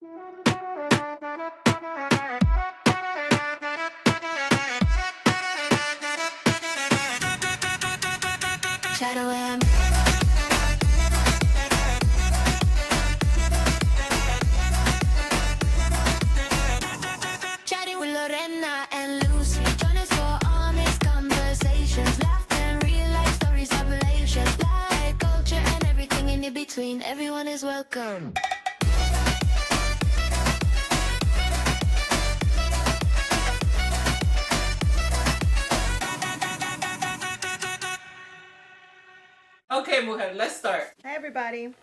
Shadow M. Chatting with Lorena and Lucy. Join us for honest conversations. Laughter and real life stories, revelations. Life, culture, and everything in between. Everyone is welcome. Okay, Mujer, let's start. Hi, everybody.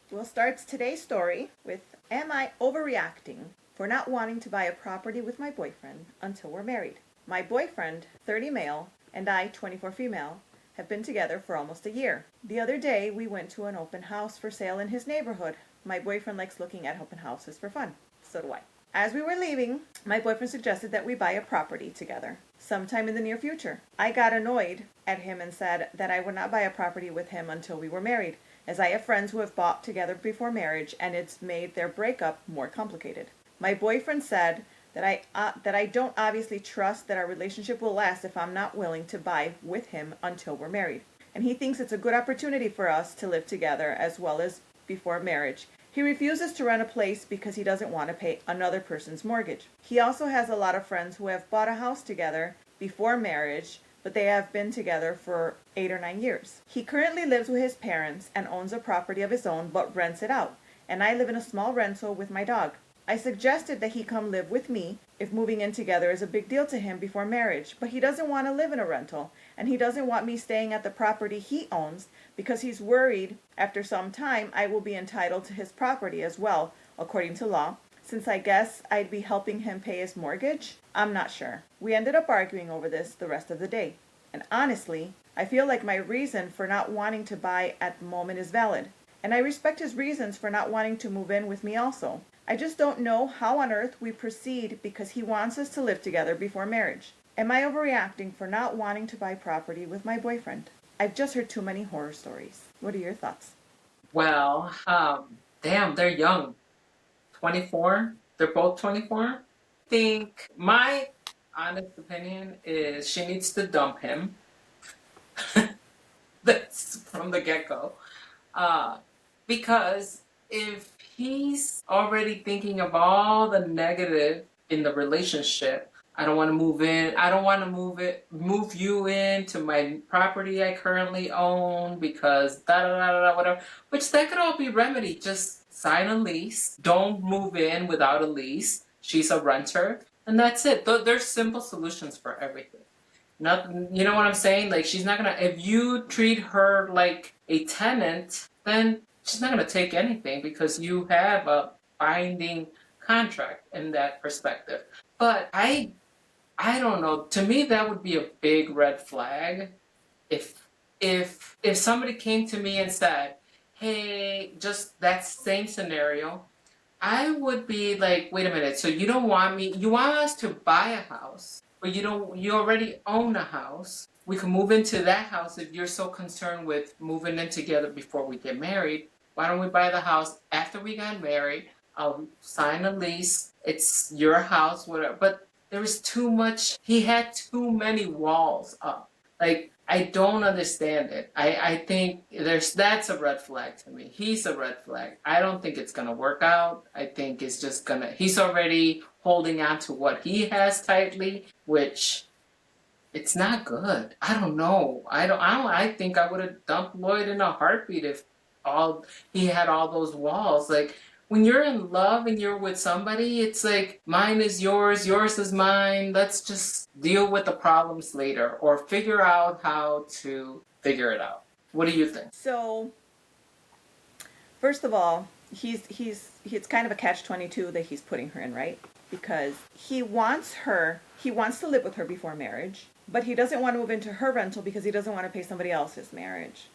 We'll start today's story with, am I overreacting for not wanting to buy a property with my boyfriend until we're married? My boyfriend, 30 male, and I, 24 female, have been together for almost a year. The other day, we went to an open house for sale in his neighborhood. My boyfriend likes looking at open houses for fun. So do I. As we were leaving, my boyfriend suggested that we buy a property together sometime in the near future. I got annoyed at him and said that I would not buy a property with him until we were married, as I have friends who have bought together before marriage and it's made their breakup more complicated. My boyfriend said that I don't obviously trust that our relationship will last if I'm not willing to buy with him until we're married. And he thinks it's a good opportunity for us to live together as well as before marriage. He refuses to rent a place because he doesn't want to pay another person's mortgage. He also has a lot of friends who have bought a house together before marriage, but they have been together for 8 or 9 years. He currently lives with his parents and owns a property of his own but rents it out, and I live in a small rental with my dog. I suggested that he come live with me if moving in together is a big deal to him before marriage, but he doesn't want to live in a rental, and he doesn't want me staying at the property he owns because he's worried after some time I will be entitled to his property as well, according to law. Since I guess I'd be helping him pay his mortgage, I'm not sure. We ended up arguing over this the rest of the day. And honestly, I feel like my reason for not wanting to buy at the moment is valid. And I respect his reasons for not wanting to move in with me also. I just don't know how on earth we proceed because he wants us to live together before marriage. Am I overreacting for not wanting to buy property with my boyfriend? I've just heard too many horror stories. What are your thoughts? Well, damn, they're young. 24. They're both 24. I think my honest opinion is she needs to dump him. That's from the get-go. Because if he's already thinking of all the negative in the relationship, I don't want to move in. I don't want to move you into my property I currently own because da da da da whatever. Which that could all be remedied. Just sign a lease. Don't move in without a lease. She's a renter, and that's it. There's simple solutions for everything. Nothing, you know what I'm saying? Like she's not gonna. If you treat her like a tenant, then she's not gonna take anything because you have a binding contract in that perspective. But I don't know. To me, that would be a big red flag. If somebody came to me and said, "Hey," just that same scenario, I would be like, "Wait a minute. So you don't want me? You want us to buy a house, but you don't. You already own a house. We can move into that house if you're so concerned with moving in together before we get married. Why don't we buy the house after we got married? I'll sign a lease. It's your house, whatever." But there was too much. He had too many walls up. Like, I don't understand it. I think that's a red flag to me. He's a red flag. I don't think it's gonna work out. I think it's just he's already holding on to what he has tightly, which it's not good. I don't know. I think I would have dumped Lloyd in a heartbeat if he had all those walls. Like, when you're in love and you're with somebody, it's like, mine is yours, yours is mine. Let's just deal with the problems later or figure out how to figure it out. What do you think? So, first of all, it's kind of a catch-22 that he's putting her in, right? Because he wants to live with her before marriage, but he doesn't want to move into her rental because he doesn't want to pay somebody else's marriage.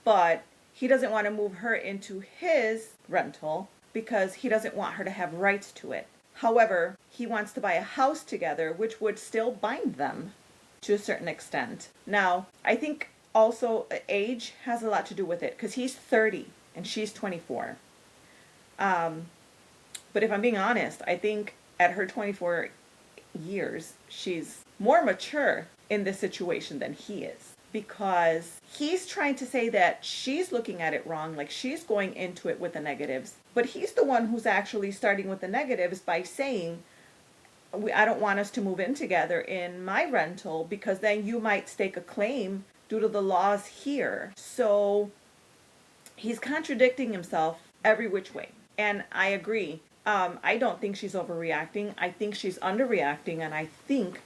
But he doesn't want to move her into his rental because he doesn't want her to have rights to it. However, he wants to buy a house together, which would still bind them to a certain extent. Now, I think also age has a lot to do with it because he's 30 and she's 24. But if I'm being honest, I think at her 24 years, she's more mature in this situation than he is. Because he's trying to say that she's looking at it wrong, like she's going into it with the negatives. But he's the one who's actually starting with the negatives by saying, I don't want us to move in together in my rental because then you might stake a claim due to the laws here. So he's contradicting himself every which way. And I agree. I don't think she's overreacting. I think she's underreacting, and I think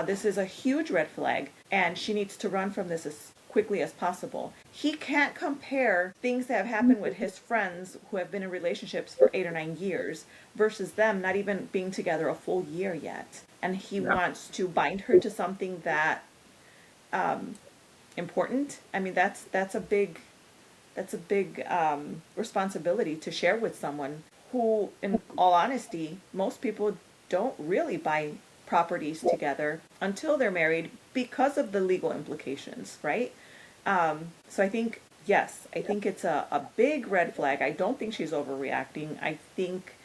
this is a huge red flag, and she needs to run from this as quickly as possible. He can't compare things that have happened with his friends who have been in relationships for 8 or 9 years versus them not even being together a full year yet. And he wants to bind her to something that important. I mean, that's a big responsibility to share with someone who, in all honesty, most people don't really buy properties together until they're married because of the legal implications, right? So I think, yes, I think it's a big red flag. I don't think she's overreacting. I think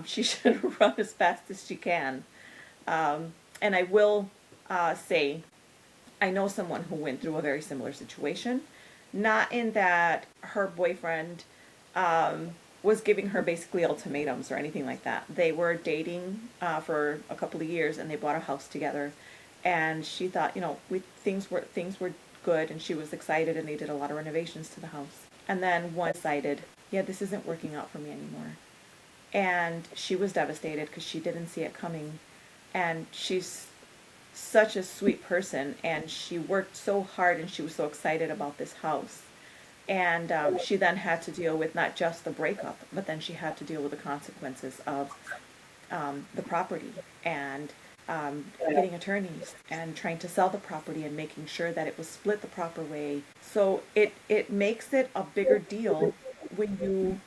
she should run as fast as she can. And I will say, I know someone who went through a very similar situation. Not in that her boyfriend was giving her basically ultimatums or anything like that. They were dating for a couple of years, and they bought a house together. And she thought, things were good, and she was excited, and they did a lot of renovations to the house. And then one decided, yeah, this isn't working out for me anymore. And she was devastated because she didn't see it coming. And she's such a sweet person, and she worked so hard, and she was so excited about this house. And she then had to deal with not just the breakup, but then she had to deal with the consequences of the property and getting attorneys and trying to sell the property and making sure that it was split the proper way. So it makes it a bigger deal when you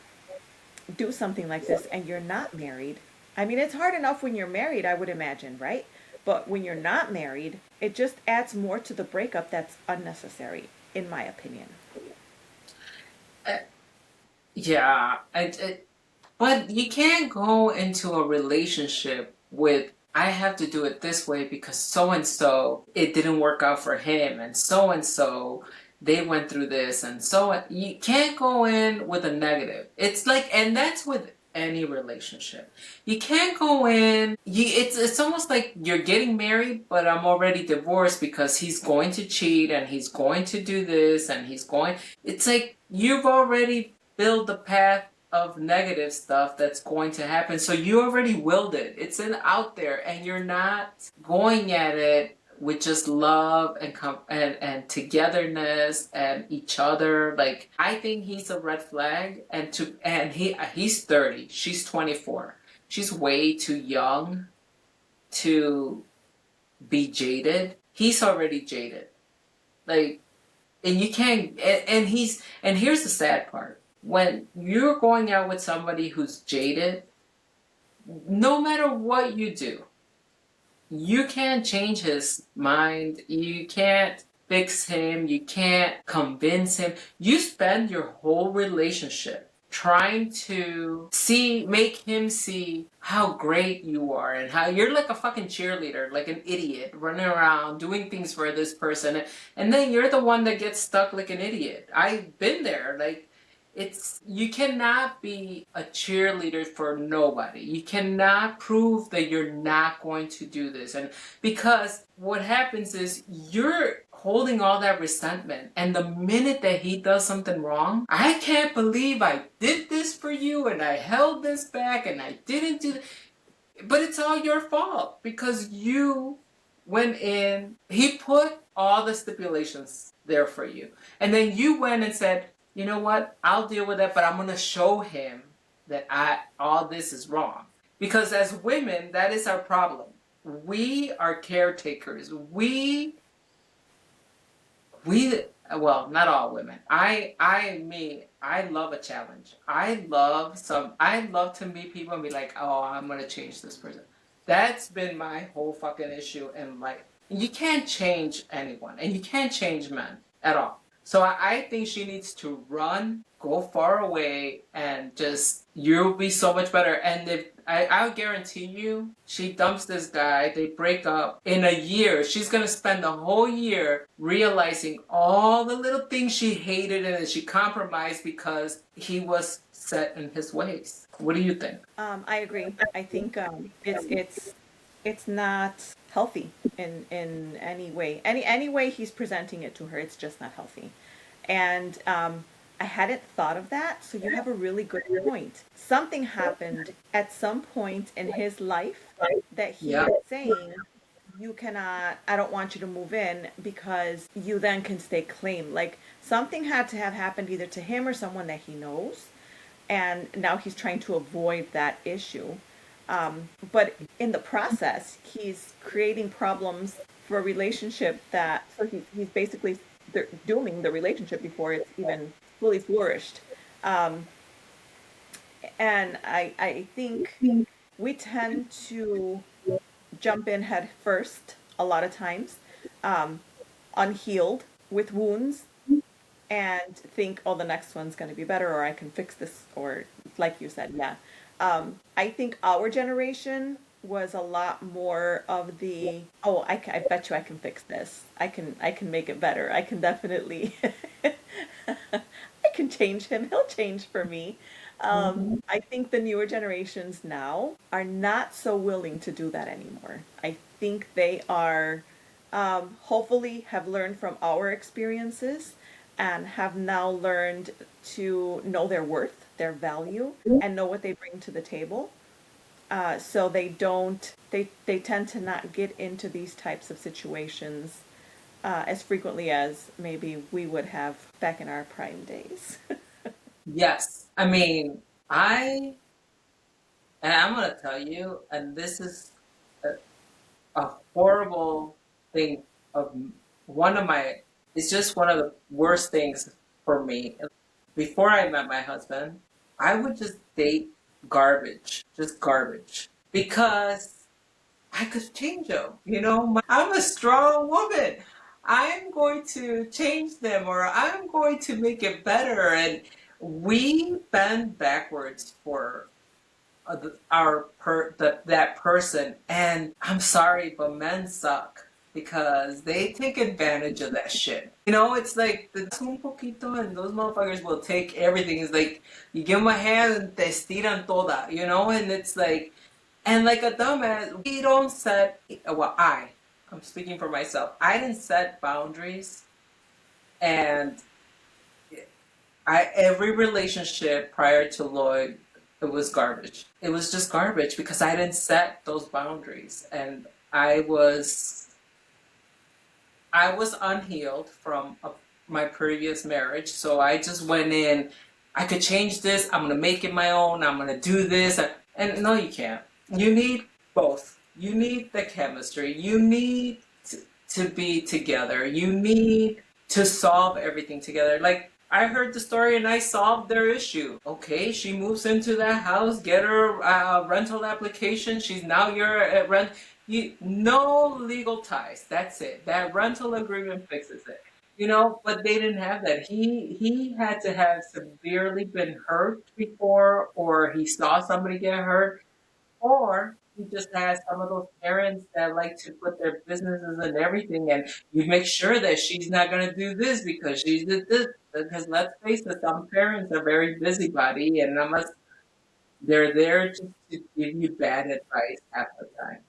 do something like this and you're not married. I mean, it's hard enough when you're married, I would imagine, right? But when you're not married, it just adds more to the breakup that's unnecessary, in my opinion. But you can't go into a relationship with, I have to do it this way because so and so, it didn't work out for him, and so they went through this, and so you can't go in with a negative. It's like, and that's with any relationship. You can't go in, it's almost like you're getting married, but I'm already divorced because he's going to cheat, and he's going to do this, and it's like you've already built the path of negative stuff that's going to happen. So you already willed it. It's out there, and you're not going at it with just love and togetherness and each other. Like, I think he's a red flag, and he's 30, she's 24. She's way too young to be jaded. He's already jaded. Like, and you can't, and here's the sad part. When you're going out with somebody who's jaded, no matter what you do, you can't change his mind. You can't fix him. You can't convince him. You spend your whole relationship trying to make him see how great you are and how you're like a fucking cheerleader, like an idiot, running around doing things for this person. And then you're the one that gets stuck like an idiot. I've been there. Like, you cannot be a cheerleader for nobody. You cannot prove that you're not going to do this. And because what happens is you're holding all that resentment, and the minute that he does something wrong, I can't believe I did this for you, and I held this back, and I didn't do that. But it's all your fault because you went in, he put all the stipulations there for you. And then you went and said, you know what, I'll deal with it, but I'm going to show him that all this is wrong. Because as women, that is our problem. We are caretakers. Well, not all women. I love a challenge. I love to meet people and be like, oh, I'm going to change this person. That's been my whole fucking issue in life. You can't change anyone, and you can't change men at all. So I think she needs to run, go far away, and just, you'll be so much better. And if I'll guarantee you, she dumps this guy, they break up. In a year, she's gonna spend the whole year realizing all the little things she hated and she compromised because he was set in his ways. What do you think? I agree. I think it's not healthy in any way. Any way he's presenting it to her, it's just not healthy. And I hadn't thought of that, so you have a really good point. Something happened at some point in his life that he Yeah. is saying, you cannot, I don't want you to move in because you then can stay claim. Like something had to have happened either to him or someone that he knows, and now he's trying to avoid that issue. But in the process, he's creating problems for a relationship that, so he's basically dooming the relationship before it's even fully flourished. Um, and I think we tend to jump in head first a lot of times, um, unhealed with wounds, and think, oh, the next one's going to be better, or I can fix this, or like you said, yeah. I think our generation was a lot more of the, oh, I bet you I can fix this. I can make it better. I can definitely, I can change him. He'll change for me. I think the newer generations now are not so willing to do that anymore. I think they are, hopefully, have learned from our experiences and have now learned to know their worth, their value, and know what they bring to the table. So they don't, they tend to not get into these types of situations as frequently as maybe we would have back in our prime days. Yes. I mean, and I'm gonna tell you, and this is a, a horrible thing of one of my, it's just one of the worst things for me. Before I met my husband, I would just date garbage, just garbage, because I could change them. I'm a strong woman. I'm going to change them, or I'm going to make it better. And we bend backwards for that person. And I'm sorry, but men suck because they take advantage of that shit. It's like the un poquito, and those motherfuckers will take everything. It's like you give them a hand and te estiran toda, and it's like, and like a dumbass, we don't set, well, I'm speaking for myself. I didn't set boundaries, and every relationship prior to Lloyd, it was garbage. It was just garbage because I didn't set those boundaries, and I was unhealed from my previous marriage. So I just went in. I could change this. I'm gonna make it my own. I'm gonna do this, and no, you can't. You need both. You need the chemistry. You need to be together. You need to solve everything together. Like, I heard the story and I solved their issue. Okay, she moves into that house, get her rental application. She's now your rent. No legal ties. That's it. That rental agreement fixes it. But they didn't have that. He had to have severely been hurt before, or he saw somebody get hurt, or he just has some of those parents that like to put their businesses and everything, and you make sure that she's not going to do this because she did this. Because let's face it, some parents are very busybody, and they're there just to give you bad advice half the time,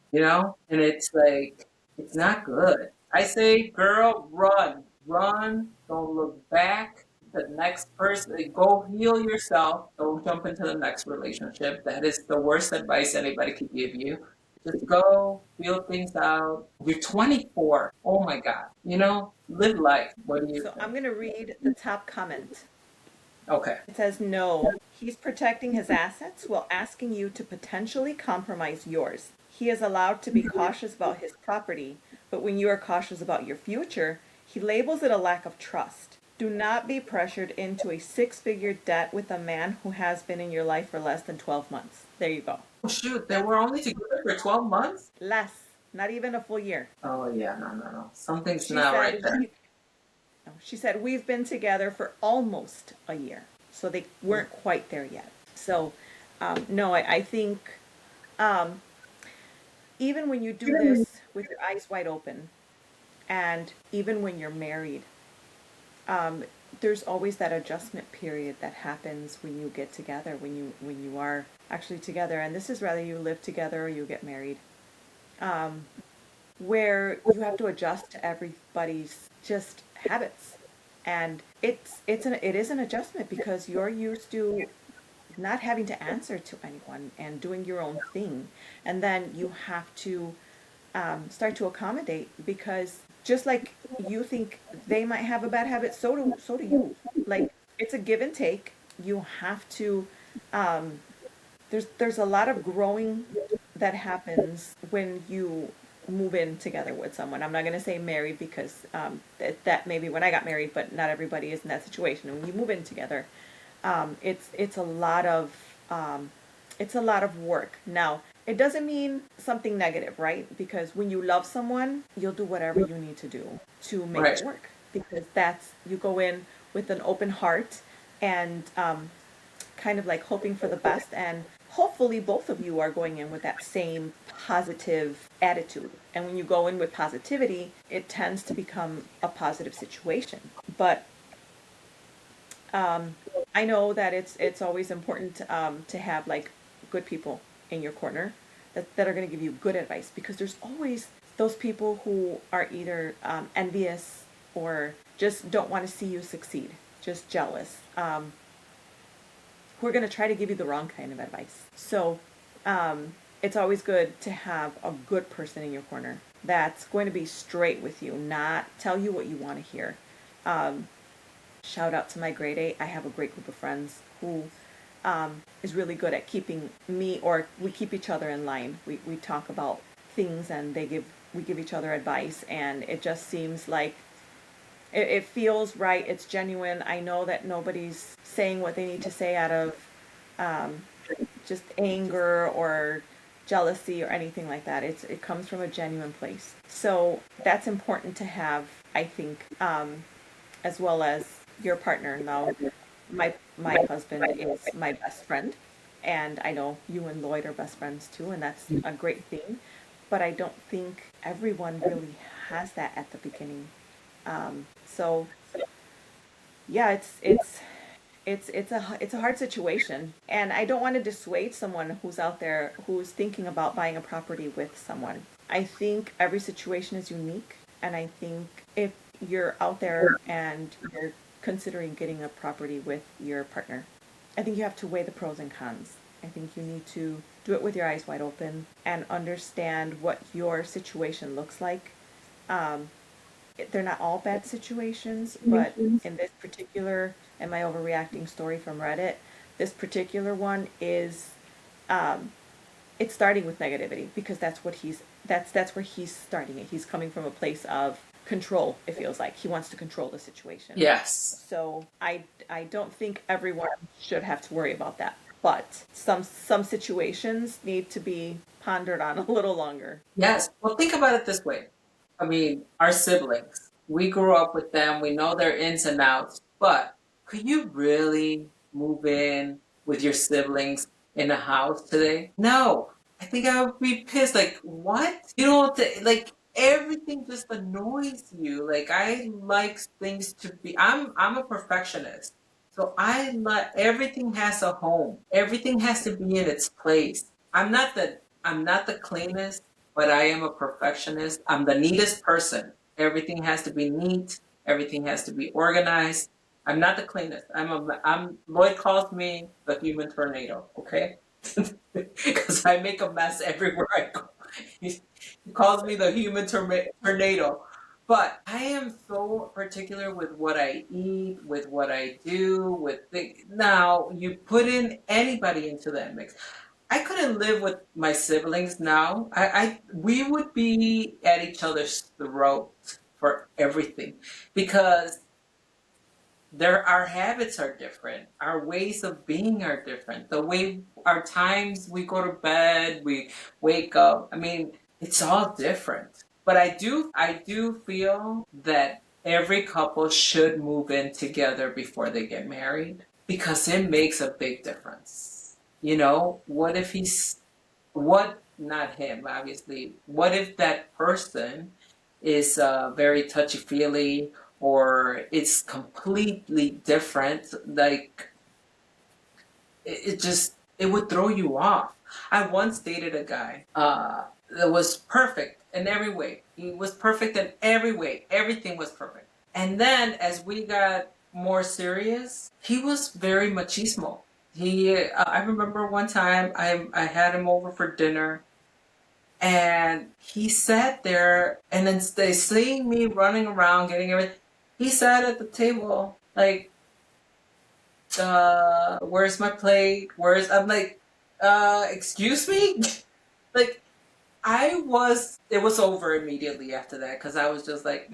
And it's like, it's not good. I say, girl, run. Run. Don't look back. The next person, go heal yourself. Don't jump into the next relationship. That is the worst advice anybody could give you. Just go, feel things out. You're 24. Oh my God. Live life. What do you So think? I'm going to read the top comment. Okay. It says, no, he's protecting his assets while asking you to potentially compromise yours. He is allowed to be cautious about his property, but when you are cautious about your future, he labels it a lack of trust. Do not be pressured into a six-figure debt with a man who has been in your life for less than 12 months. There you go. Oh, shoot. They were only together for 12 months? Less. Not even a full year. Oh, yeah. No. Something's She not said, right there. she said, we've been together for almost a year. So they weren't quite there yet. So, no, I think um, even when you do this with your eyes wide open, and even when you're married, um, there's always that adjustment period that happens when you get together, when you are actually together. And this is whether you live together or you get married, where you have to adjust to everybody's just habits. And it is an adjustment because you're used to not having to answer to anyone and doing your own thing, and then you have to start to accommodate because just like you think they might have a bad habit, so do you. Like it's a give and take. You have to. Um, there's a lot of growing that happens when you move in together with someone. I'm not going to say married because that maybe when I got married, but not everybody is in that situation. And when you move in together, it's a lot of it's a lot of work. Now, it doesn't mean something negative, right? Because when you love someone, you'll do whatever you need to do to make Right. it work. Because that's you go in with an open heart and kind of like hoping for the best, and hopefully both of you are going in with that same positive attitude. And when you go in with positivity, it tends to become a positive situation. But um, I know that it's always important to have like good people in your corner that are going to give you good advice, because there's always those people who are either envious or just don't want to see you succeed, just jealous, who are going to try to give you the wrong kind of advice. So it's always good to have a good person in your corner that's going to be straight with you, not tell you what you want to hear. Um, Shout out to my grade 8. I have a great group of friends who is really good at keeping me, or we keep each other in line. We talk about things and we give each other advice, and it just seems like it feels right. It's genuine. I know that nobody's saying what they need to say out of um, just anger or jealousy or anything like that. It comes from a genuine place. So that's important to have, I think, as well as your partner. Now, my husband is my best friend, and I know you and Lloyd are best friends too, and that's a great thing. But I don't think everyone really has that at the beginning. So yeah, it's a hard situation, and I don't want to dissuade someone who's out there who's thinking about buying a property with someone. I think every situation is unique, and I think if you're out there and you're considering getting a property with your partner, I think you have to weigh the pros and cons. I think you need to do it with your eyes wide open and understand what your situation looks like. Um, they're not all bad situations, but in this particular, am I overreacting story from Reddit, this particular one is, um, it's starting with negativity because that's where he's starting it. He's coming from a place of control. It feels like he wants to control the situation. Yes. So I don't think everyone should have to worry about that. But some situations need to be pondered on a little longer. Yes. Well, think about it this way. I mean, our siblings, we grew up with them, we know their ins and outs, but could you really move in with your siblings in a house today? No. I think I would be pissed. Like, what? You don't like everything just annoys you. Like I like things to be I'm a perfectionist. So I like everything has a home. Everything has to be in its place. I'm not the cleanest, but I am a perfectionist. I'm the neatest person. Everything has to be neat. Everything has to be organized. I'm not the cleanest. I'm Lloyd calls me the human tornado, okay? Because I make a mess everywhere I go. He calls me the human tornado. But I am so particular with what I eat, with what I do, now you put in anybody into that mix. I couldn't live with my siblings now. We would be at each other's throats for everything because our habits are different. Our ways of being are different. The way our times we go to bed, we wake up. I mean, it's all different. But I do feel that every couple should move in together before they get married because it makes a big difference. You know, what if not him, obviously, what if that person is very touchy feely or it's completely different? Like, it would throw you off. I once dated a guy that was perfect in every way. He was perfect in every way. Everything was perfect. And then as we got more serious, he was very machismo. I remember one time I had him over for dinner, and he sat there, and instead of seeing me running around getting everything, he sat at the table like, where's my plate? I'm like, excuse me? Like, it was over immediately after that because I was just like,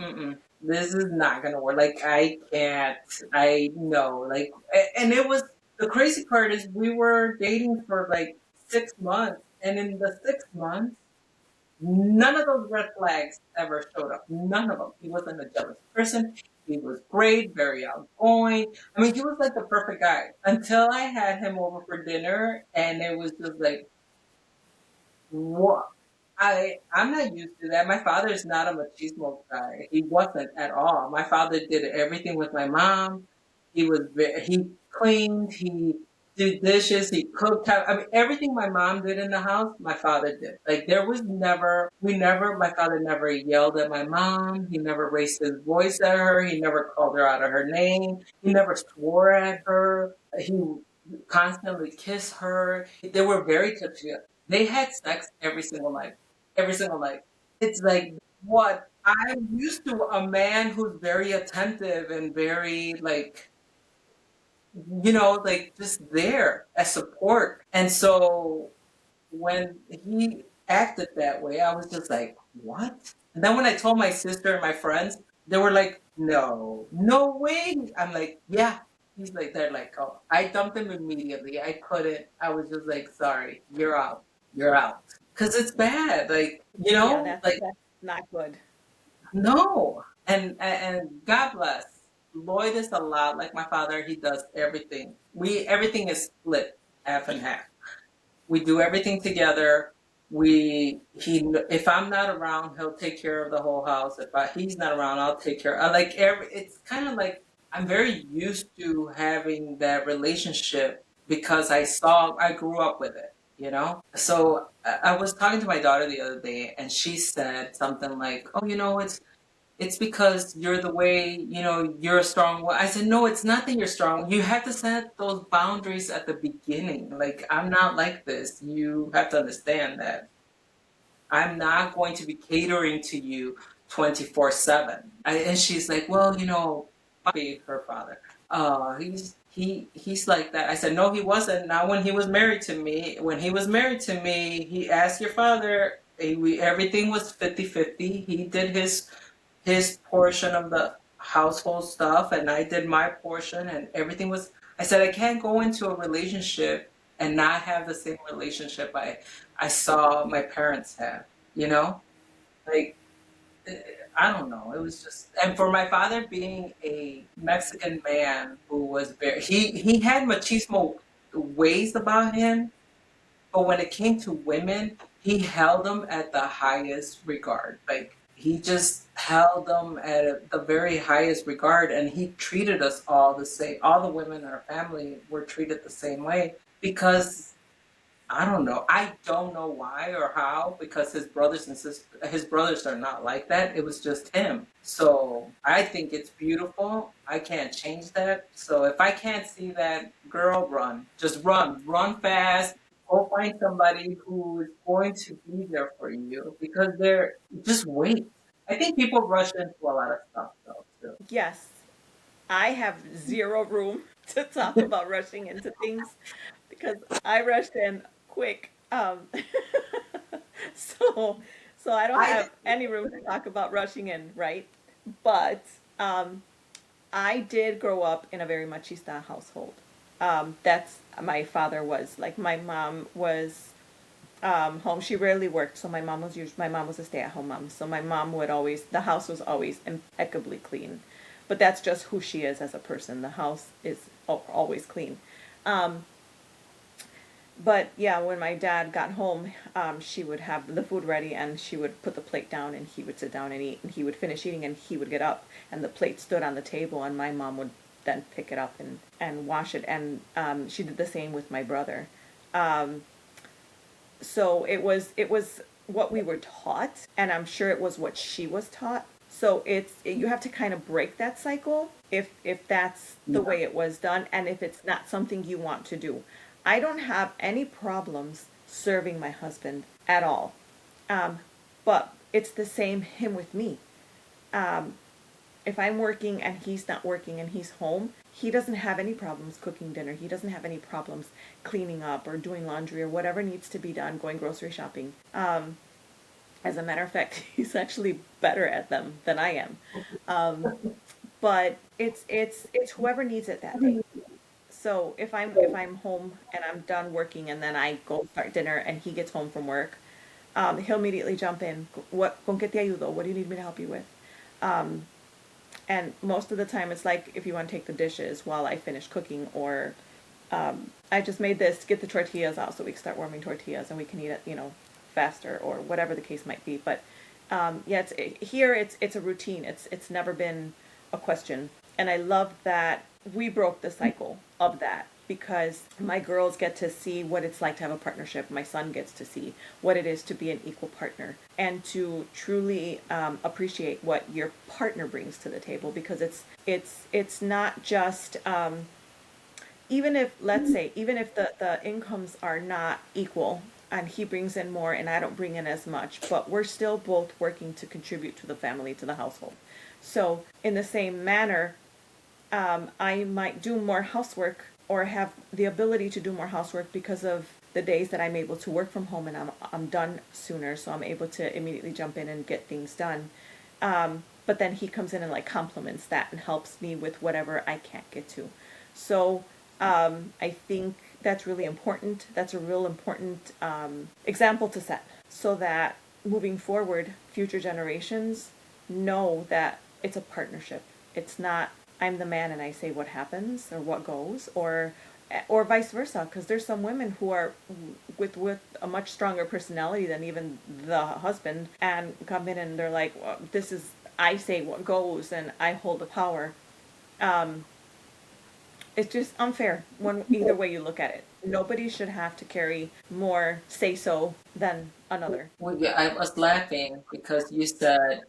this is not gonna work. Like, I can't, I know. Like, and it was, the crazy part is we were dating for like 6 months, and in the 6 months, none of those red flags ever showed up. None of them. He wasn't a jealous person. He was great, very outgoing. I mean, he was like the perfect guy until I had him over for dinner, and it was just like, what? I'm not used to that. My father is not a machismo guy. He wasn't at all. My father did everything with my mom. He cleaned, he did dishes, he cooked. I mean, everything my mom did in the house, my father did. Like, there was never, my father never yelled at my mom. He never raised his voice at her. He never called her out of her name. He never swore at her. He constantly kissed her. They were very touchy. They had sex every single night. Every single night. It's like, what? I'm used to a man who's very attentive and very, like, like, just there as support. And so when he acted that way, I was just like, what? And then when I told my sister and my friends, they were like, no, no way. I'm like, yeah. They're like, oh, I dumped him immediately. I couldn't. I was just like, sorry, you're out. You're out. Because it's bad. Like, Yeah, like, that's not good. no. And God bless. Lloyd is a lot like my father. He does everything. Everything is split half and half. We do everything together. If I'm not around, he'll take care of the whole house. He's not around, I'll take care. It's kind of like I'm very used to having that relationship because I grew up with it, So I was talking to my daughter the other day, and she said something like, "Oh, it's because you're the way, you're a strong one." I said, no, it's not that you're strong. You have to set those boundaries at the beginning. Like, I'm not like this. You have to understand that I'm not going to be catering to you 24/7. And she's like, well, be her father. He's like that. I said, no, he wasn't. Not when he was married to me. When he was married to me, he asked your father. Everything was 50-50. He did his portion of the household stuff, and I did my portion, and everything was. I said, I can't go into a relationship and not have the same relationship I saw my parents have, like, I don't know. It was just, and for my father being a Mexican man who was he had machismo ways about him, but when it came to women, he held them at the highest regard. Like, he just held them at the very highest regard, and he treated us all the same. All the women in our family were treated the same way because I don't know. I don't know why or how, because his brothers are not like that. It was just him. So I think it's beautiful. I can't change that. So if I can't see that, girl, run. Just run fast. Go find somebody who is going to be there for you because just wait. I think people rush into a lot of stuff though too. Yes, I have zero room to talk about rushing into things because I rushed in quick. So so I don't I have any room to talk about rushing in, right? But um, I did grow up in a very machista household. That's my father was like my mom was home. She rarely worked, so my mom was a stay-at-home mom. So my mom would always, the house was always impeccably clean. But that's just who she is as a person. The house is always clean. Um, but yeah, when my dad got home, she would have the food ready and she would put the plate down and he would sit down and eat and he would finish eating and he would get up and the plate stood on the table and my mom would then pick it up and wash it. And she did the same with my brother. Um, so it was what we were taught, and I'm sure it was what she was taught. So you have to kind of break that cycle if that's the Yeah. way it was done, and if it's not something you want to do. I don't have any problems serving my husband at all, but it's the same him with me. Um, if I'm working and he's not working and he's home, he doesn't have any problems cooking dinner. He doesn't have any problems cleaning up or doing laundry or whatever needs to be done, going grocery shopping. As a matter of fact, he's actually better at them than I am. Um, but it's whoever needs it that day. So if I'm home and I'm done working and then I go start dinner and he gets home from work, he'll immediately jump in. What con qué te ayudo? What do you need me to help you with? Um, and most of the time it's like if you want to take the dishes while I finish cooking, or I just made this, get the tortillas out so we can start warming tortillas and we can eat it, faster or whatever the case might be. But yeah, here it's a routine. It's never been a question, and I love that we broke the cycle of that because my girls get to see what it's like to have a partnership. My son gets to see what it is to be an equal partner and to truly appreciate what your partner brings to the table, because it's not just even if, let's say, even if the incomes are not equal and he brings in more and I don't bring in as much, but we're still both working to contribute to the family, to the household. So in the same manner, I might do more housework or have the ability to do more housework because of the days that I'm able to work from home and I'm done sooner, so I'm able to immediately jump in and get things done. But then he comes in and like complements that and helps me with whatever I can't get to. So I think that's really important. That's a real important example to set so that moving forward, future generations know that it's a partnership. It's not I'm the man and I say what happens or what goes, or vice versa, because there's some women who are with a much stronger personality than even the husband and come in and they're like, well, this is I say what goes and I hold the power. Um, it's just unfair when either way you look at it. Nobody should have to carry more say so than another. Well, yeah, I was laughing because you said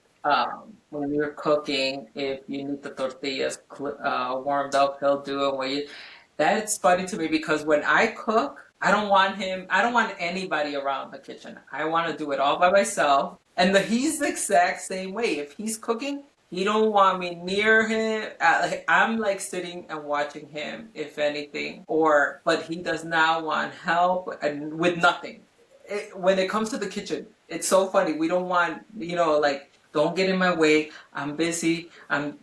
when you're cooking, if you need the tortillas warmed up, he'll do it. That's funny to me because when I cook, I don't want anybody around the kitchen. I want to do it all by myself. And he's the exact same way. If he's cooking, he don't want me near him. I'm like sitting and watching him, if anything. But he does not want help and with nothing. When it comes to the kitchen, it's so funny. We don't want, like, don't get in my way. I'm busy. I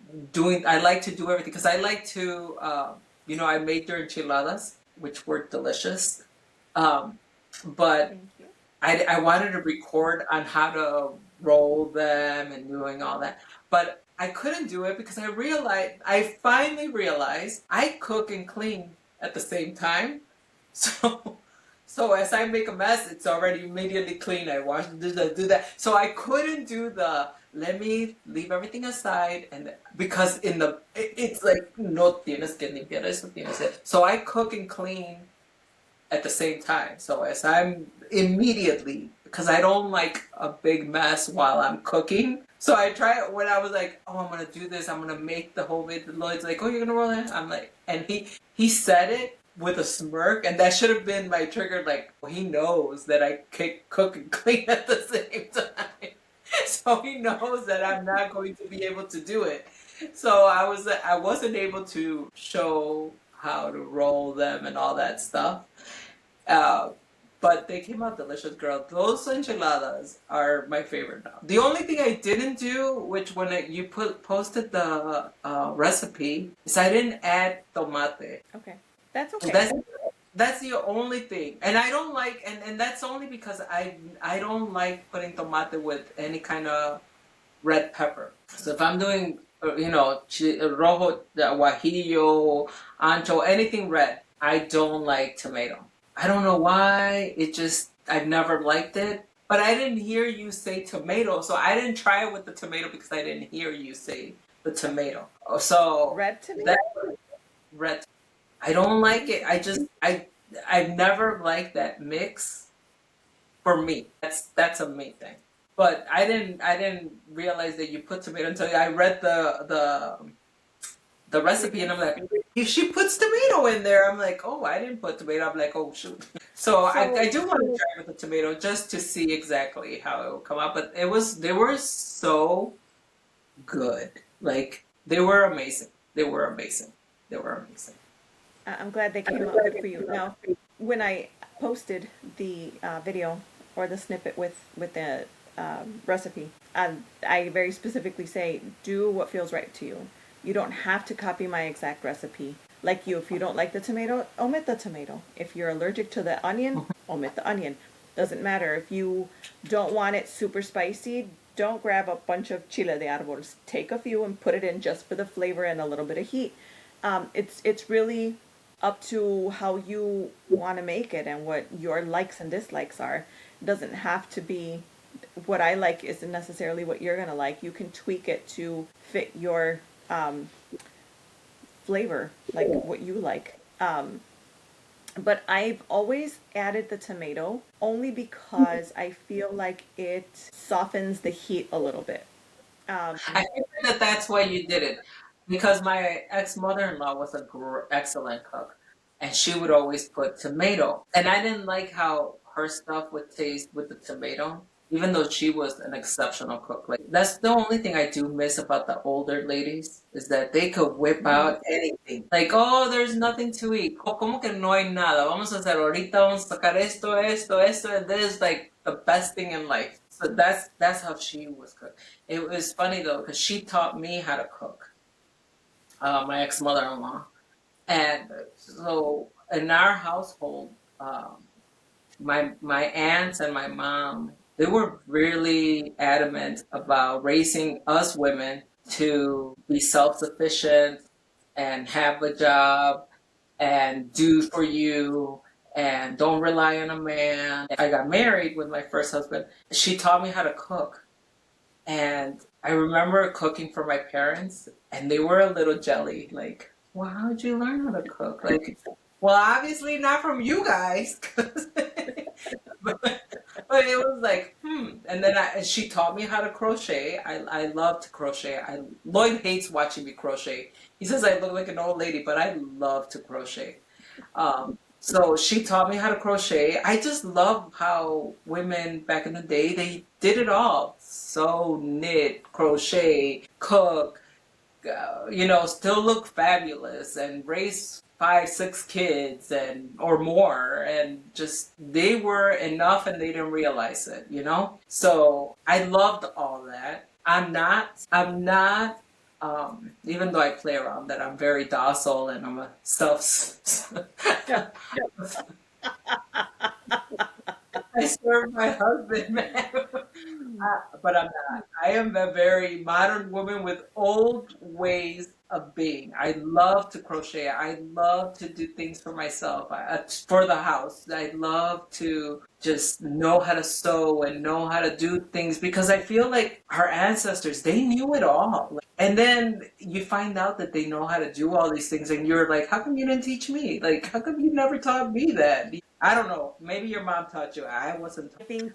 like to do everything because I like to, I made their enchiladas, which were delicious. Um, but Thank you. I wanted to record on how to roll them and doing all that. But I couldn't do it because I finally realized I cook and clean at the same time. So, so as I make a mess, it's already immediately clean. I wash, do that. So I couldn't do let me leave everything aside because it's like, no tienes que limpiar eso, tienes que. So I cook and clean at the same time. So as I'm immediately, because I don't like a big mess while I'm cooking. So I try it when I was like, oh, I'm gonna do this. I'm gonna make the whole bit. Lloyd's like, oh, you're gonna roll it. I'm like, and he said it with a smirk, and that should have been my trigger. Like, he knows that I cook and clean at the same time, so he knows that I'm not going to be able to do it. So I wasn't able to show how to roll them and all that stuff. Uh, but they came out delicious, girl. Those enchiladas are my favorite now. The only thing I didn't do, which you posted the recipe, is I didn't add tomate. Okay. That's So okay. That's the only thing. And I don't like, and that's only because I don't like putting tomate with any kind of red pepper. So if I'm doing, rojo, guajillo, ancho, anything red, I don't like tomato. I don't know why. I've never liked it. But I didn't hear you say tomato, so I didn't try it with the tomato because I didn't hear you say the tomato. So Red tomato? that red, I don't like it. I've never liked that mix for me. That's a me thing. But I didn't realize that you put tomato until I read the recipe, and I'm like, if she puts tomato in there, I'm like, oh, I didn't put tomato. I'm like, oh shoot. So I do want to try with the tomato just to see exactly how it will come out. But they were so good. Like they were amazing. They were amazing. They were amazing. I'm glad they came out good for you. Now, when I posted the video or the snippet with the recipe, I very specifically say, do what feels right to you. You don't have to copy my exact recipe. Like you, if you don't like the tomato, omit the tomato. If you're allergic to the onion, omit the onion. Doesn't matter. If you don't want it super spicy, don't grab a bunch of chile de árboles. Take a few and put it in just for the flavor and a little bit of heat. It's really up to how you want to make it and what your likes and dislikes are. It doesn't have to be what I like isn't necessarily what you're gonna like. You can tweak it to fit your flavor, like what you like. But I've always added the tomato only because I feel like it softens the heat a little bit. I think that that's why you did it, because my ex mother-in-law was a excellent cook, and she would always put tomato, and I didn't like how her stuff would taste with the tomato, even though she was an exceptional cook. Like that's the only thing I do miss about the older ladies is that they could whip out anything. Like, oh, there's nothing to eat. ¿Cómo que no hay nada? Vamos a hacer ahorita, vamos a sacar esto, and this is like the best thing in life. So that's how she was cooked. It was funny though because she taught me how to cook. My ex mother-in-law, and so in our household, my aunts and my mom, they were really adamant about raising us women to be self-sufficient and have a job and do for you and don't rely on a man. I got married with my first husband. She taught me how to cook. And I remember cooking for my parents, and they were a little jelly. Like, well, how did you learn how to cook? Like, well, obviously not from you guys. But it was like, And then she taught me how to crochet. I love to crochet. Lloyd hates watching me crochet. He says I look like an old lady, but I love to crochet. So she taught me how to crochet. I just love how women back in the day, they did it all. Sew, knit, crochet, cook, still look fabulous and raise 5, 6 kids or more, and just they were enough and they didn't realize it. So I loved all that. I'm not even though I play around that I'm very docile and I'm a self I serve my husband, man. But I'm not. I am a very modern woman with old ways of being. I love to crochet. I love to do things for myself, for the house. I love to just know how to sew and know how to do things because I feel like our ancestors, they knew it all. And then you find out that they know how to do all these things, and you're like, how come you didn't teach me? Like, how come you never taught me that? I don't know. Maybe your mom taught you. I wasn't I think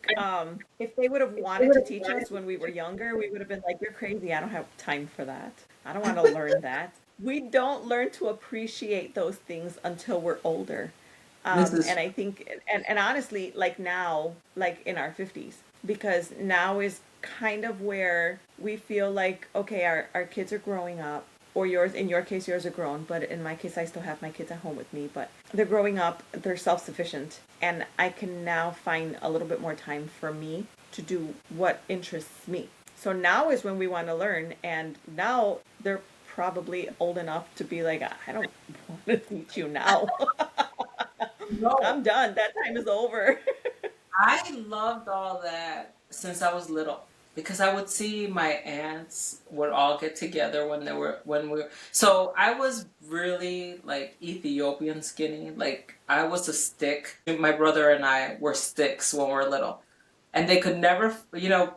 if they would have wanted to teach us when we were younger, we would have been like, you're crazy. I don't have time for that. I don't want to learn that. We don't learn to appreciate those things until we're older. This is And I think, and honestly, like now, like in our 50s, because now is kind of where we feel like, okay, our kids are growing up, or yours, in your case, yours are grown, but in my case, I still have my kids at home with me, but they're growing up, they're self-sufficient, and I can now find a little bit more time for me to do what interests me. So now is when we want to learn, and now they're probably old enough to be like, I don't want to teach you now. No, I'm done. That time is over. I loved all that since I was little because I would see my aunts would all get together when we were so I was really like Ethiopian skinny. Like I was a stick. My brother and I were sticks when we were little. And they could never,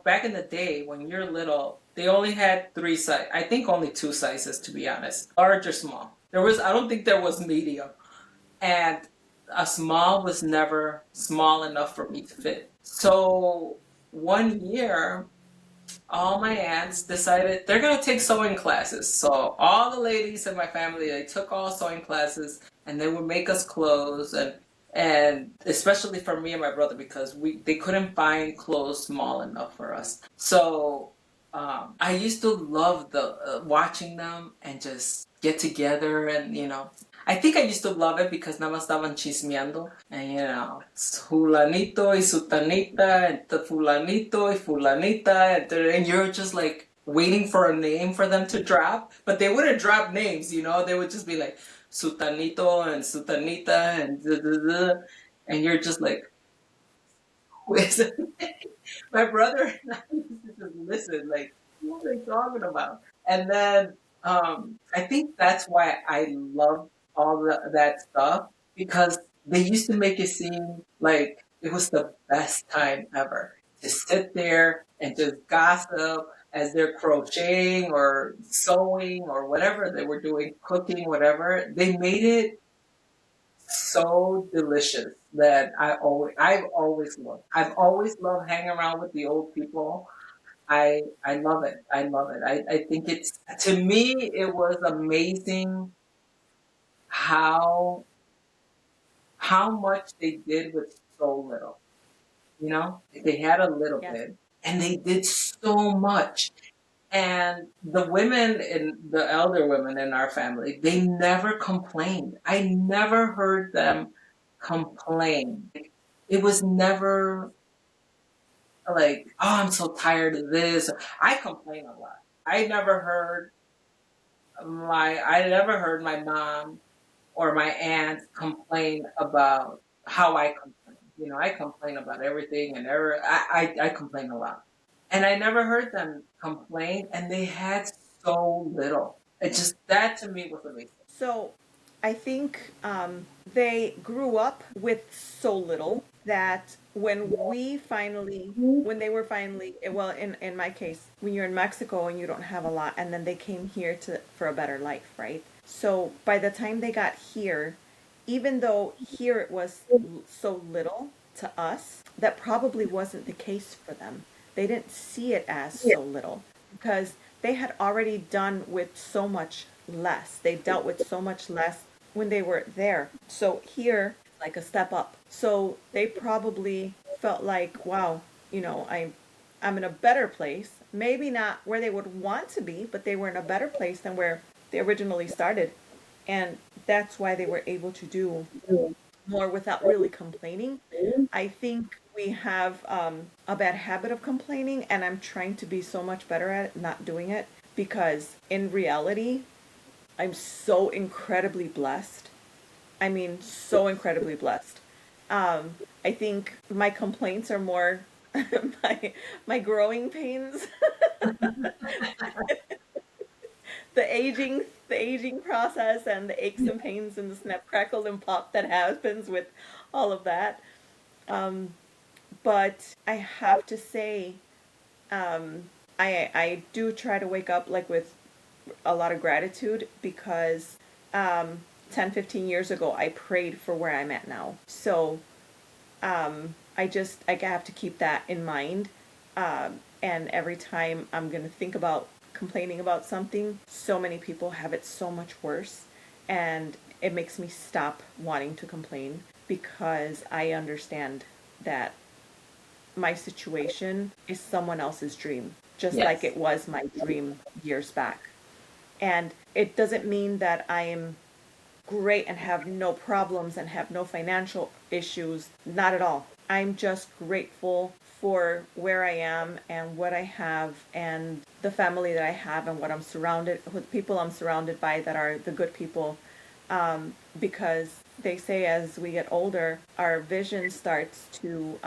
back in the day when you're little, they only had three sizes. I think only two sizes, to be honest, large or small. I don't think there was medium. And a small was never small enough for me to fit. So one year, all my aunts decided they're going to take sewing classes. So all the ladies in my family, they took all sewing classes and they would make us clothes and especially for me and my brother because they couldn't find clothes small enough for us. So I used to love the watching them and just get together and I think I used to love it because nada más estaban chismeando and fulanito y sutanita and the fulanito y fulanita and you're just like waiting for a name for them to drop, but they wouldn't drop names, they would just be like Sutanito and Sutanita and and you're just like, who is it? My brother and I used to just listen, like, what are they talking about? And then I think that's why I love that stuff because they used to make it seem like it was the best time ever to sit there and just gossip as they're crocheting or sewing or whatever they were doing, cooking, whatever. They made it so delicious that I've always loved. I've always loved hanging around with the old people. I love it. I love it. I think to me it was amazing how much they did with so little. They had a little Yes. bit and they did so much. And the women the elder women in our family, they never complained. I never heard them complain. It was never like, oh, I'm so tired of this. I complain a lot. I never heard my mom or my aunt complain about how I complain. I complain about everything and I complain a lot. And I never heard them complain and they had so little. That to me was amazing. So I think they grew up with so little that when they were finally, well, in my case, when you're in Mexico and you don't have a lot, and then they came here for a better life, right? So by the time they got here, even though here it was so little to us, that probably wasn't the case for them. They didn't see it as so little because they had already done with so much less. They dealt with so much less when they were there. So here, like a step up. So they probably felt like, wow, I'm in a better place. Maybe not where they would want to be, but they were in a better place than where they originally started. And that's why they were able to do more without really complaining. I think we have a bad habit of complaining, and I'm trying to be so much better at it, not doing it, because in reality, I'm so incredibly blessed. I mean, so incredibly blessed. I think my complaints are more my growing pains, the aging process, and the aches and pains and the snap, crackle, and pop that happens with all of that. But I have to say, I do try to wake up like with a lot of gratitude because 10, 15 years ago, I prayed for where I'm at now. So I have to keep that in mind. And every time I'm going to think about complaining about something, so many people have it so much worse. And it makes me stop wanting to complain because I understand that my situation is someone else's dream, just Yes. like it was my dream years back. And it doesn't mean that I am great and have no problems and have no financial issues. Not at all. I'm just grateful for where I am and what I have and the family that I have and what I'm surrounded with, people I'm surrounded by that are the good people because they say as we get older, our vision starts to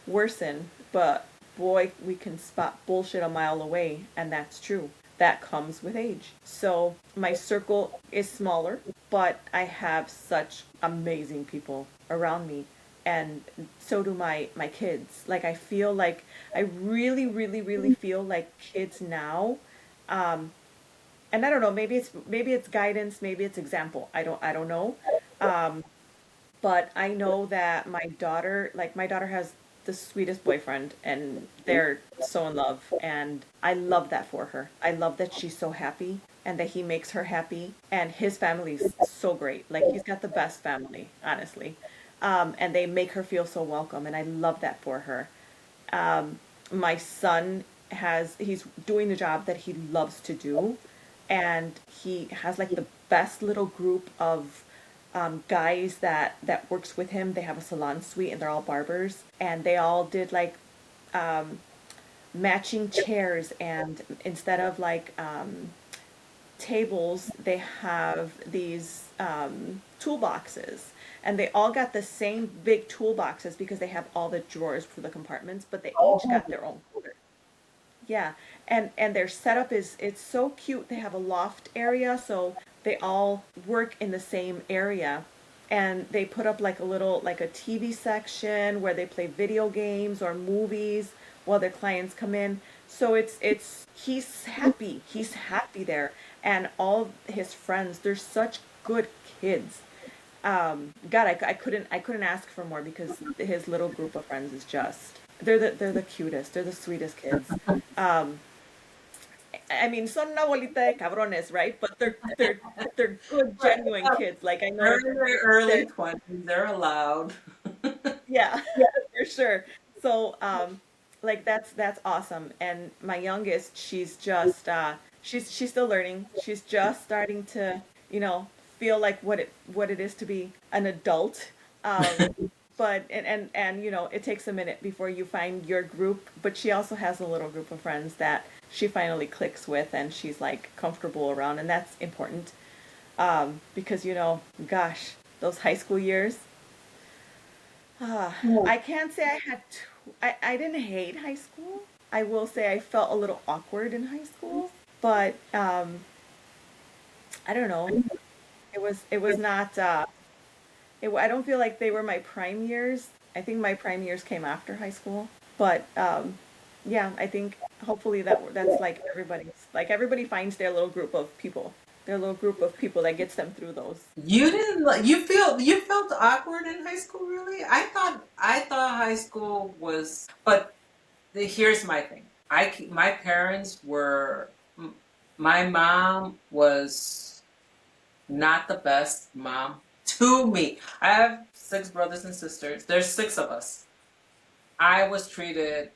worsen, but boy, we can spot bullshit a mile away, and that's true. That comes with age. So my circle is smaller, but I have such amazing people around me. And so do my kids. Like I feel like I really, really, really feel like kids now, and I don't know, maybe it's guidance, maybe it's example. I don't know. Um, but I know that my daughter has the sweetest boyfriend and they're so in love and I love that for her. I love that she's so happy and that he makes her happy and his family's so great. Like he's got the best family, honestly. And they make her feel so welcome and I love that for her. My son he's doing the job that he loves to do and he has like the best little group of guys that works with him. They have a salon suite and they're all barbers and they all did like matching chairs and instead of like tables they have these toolboxes and they all got the same big toolboxes because they have all the drawers for the compartments but they each got their own folder. Yeah, and their setup is it's so cute. They have a loft area, so they all work in the same area. And they put up like a little like a TV section where they play video games or movies while their clients come in. So it's he's happy. He's happy there. And all his friends, they're such good kids. God, I couldn't ask for more because his little group of friends is just they're the cutest. They're the sweetest kids. Um, I mean, son una bolita de cabrones, right? But they're good, genuine kids. Like I They're know in their early they're 20s. They're allowed. yeah, for sure. So like that's awesome. And my youngest, she's just she's still learning. She's just starting to, you know, feel like what it is to be an adult. Um but and you know, it takes a minute before you find your group, but she also has a little group of friends that she finally clicks with and she's like comfortable around and that's important. Because you know, gosh, those high school years, I can't say I had I didn't hate high school. I will say I felt a little awkward in high school, but I don't know. It was not I don't feel like they were my prime years. I think my prime years came after high school. But yeah, I think hopefully that's like everybody finds their little group of people. Their little group of people that gets them through those. You didn't you felt awkward in high school, really? I thought high school was, but here's my thing. My parents were my mom was not the best mom to me. I have six brothers and sisters. There's six of us. I was treated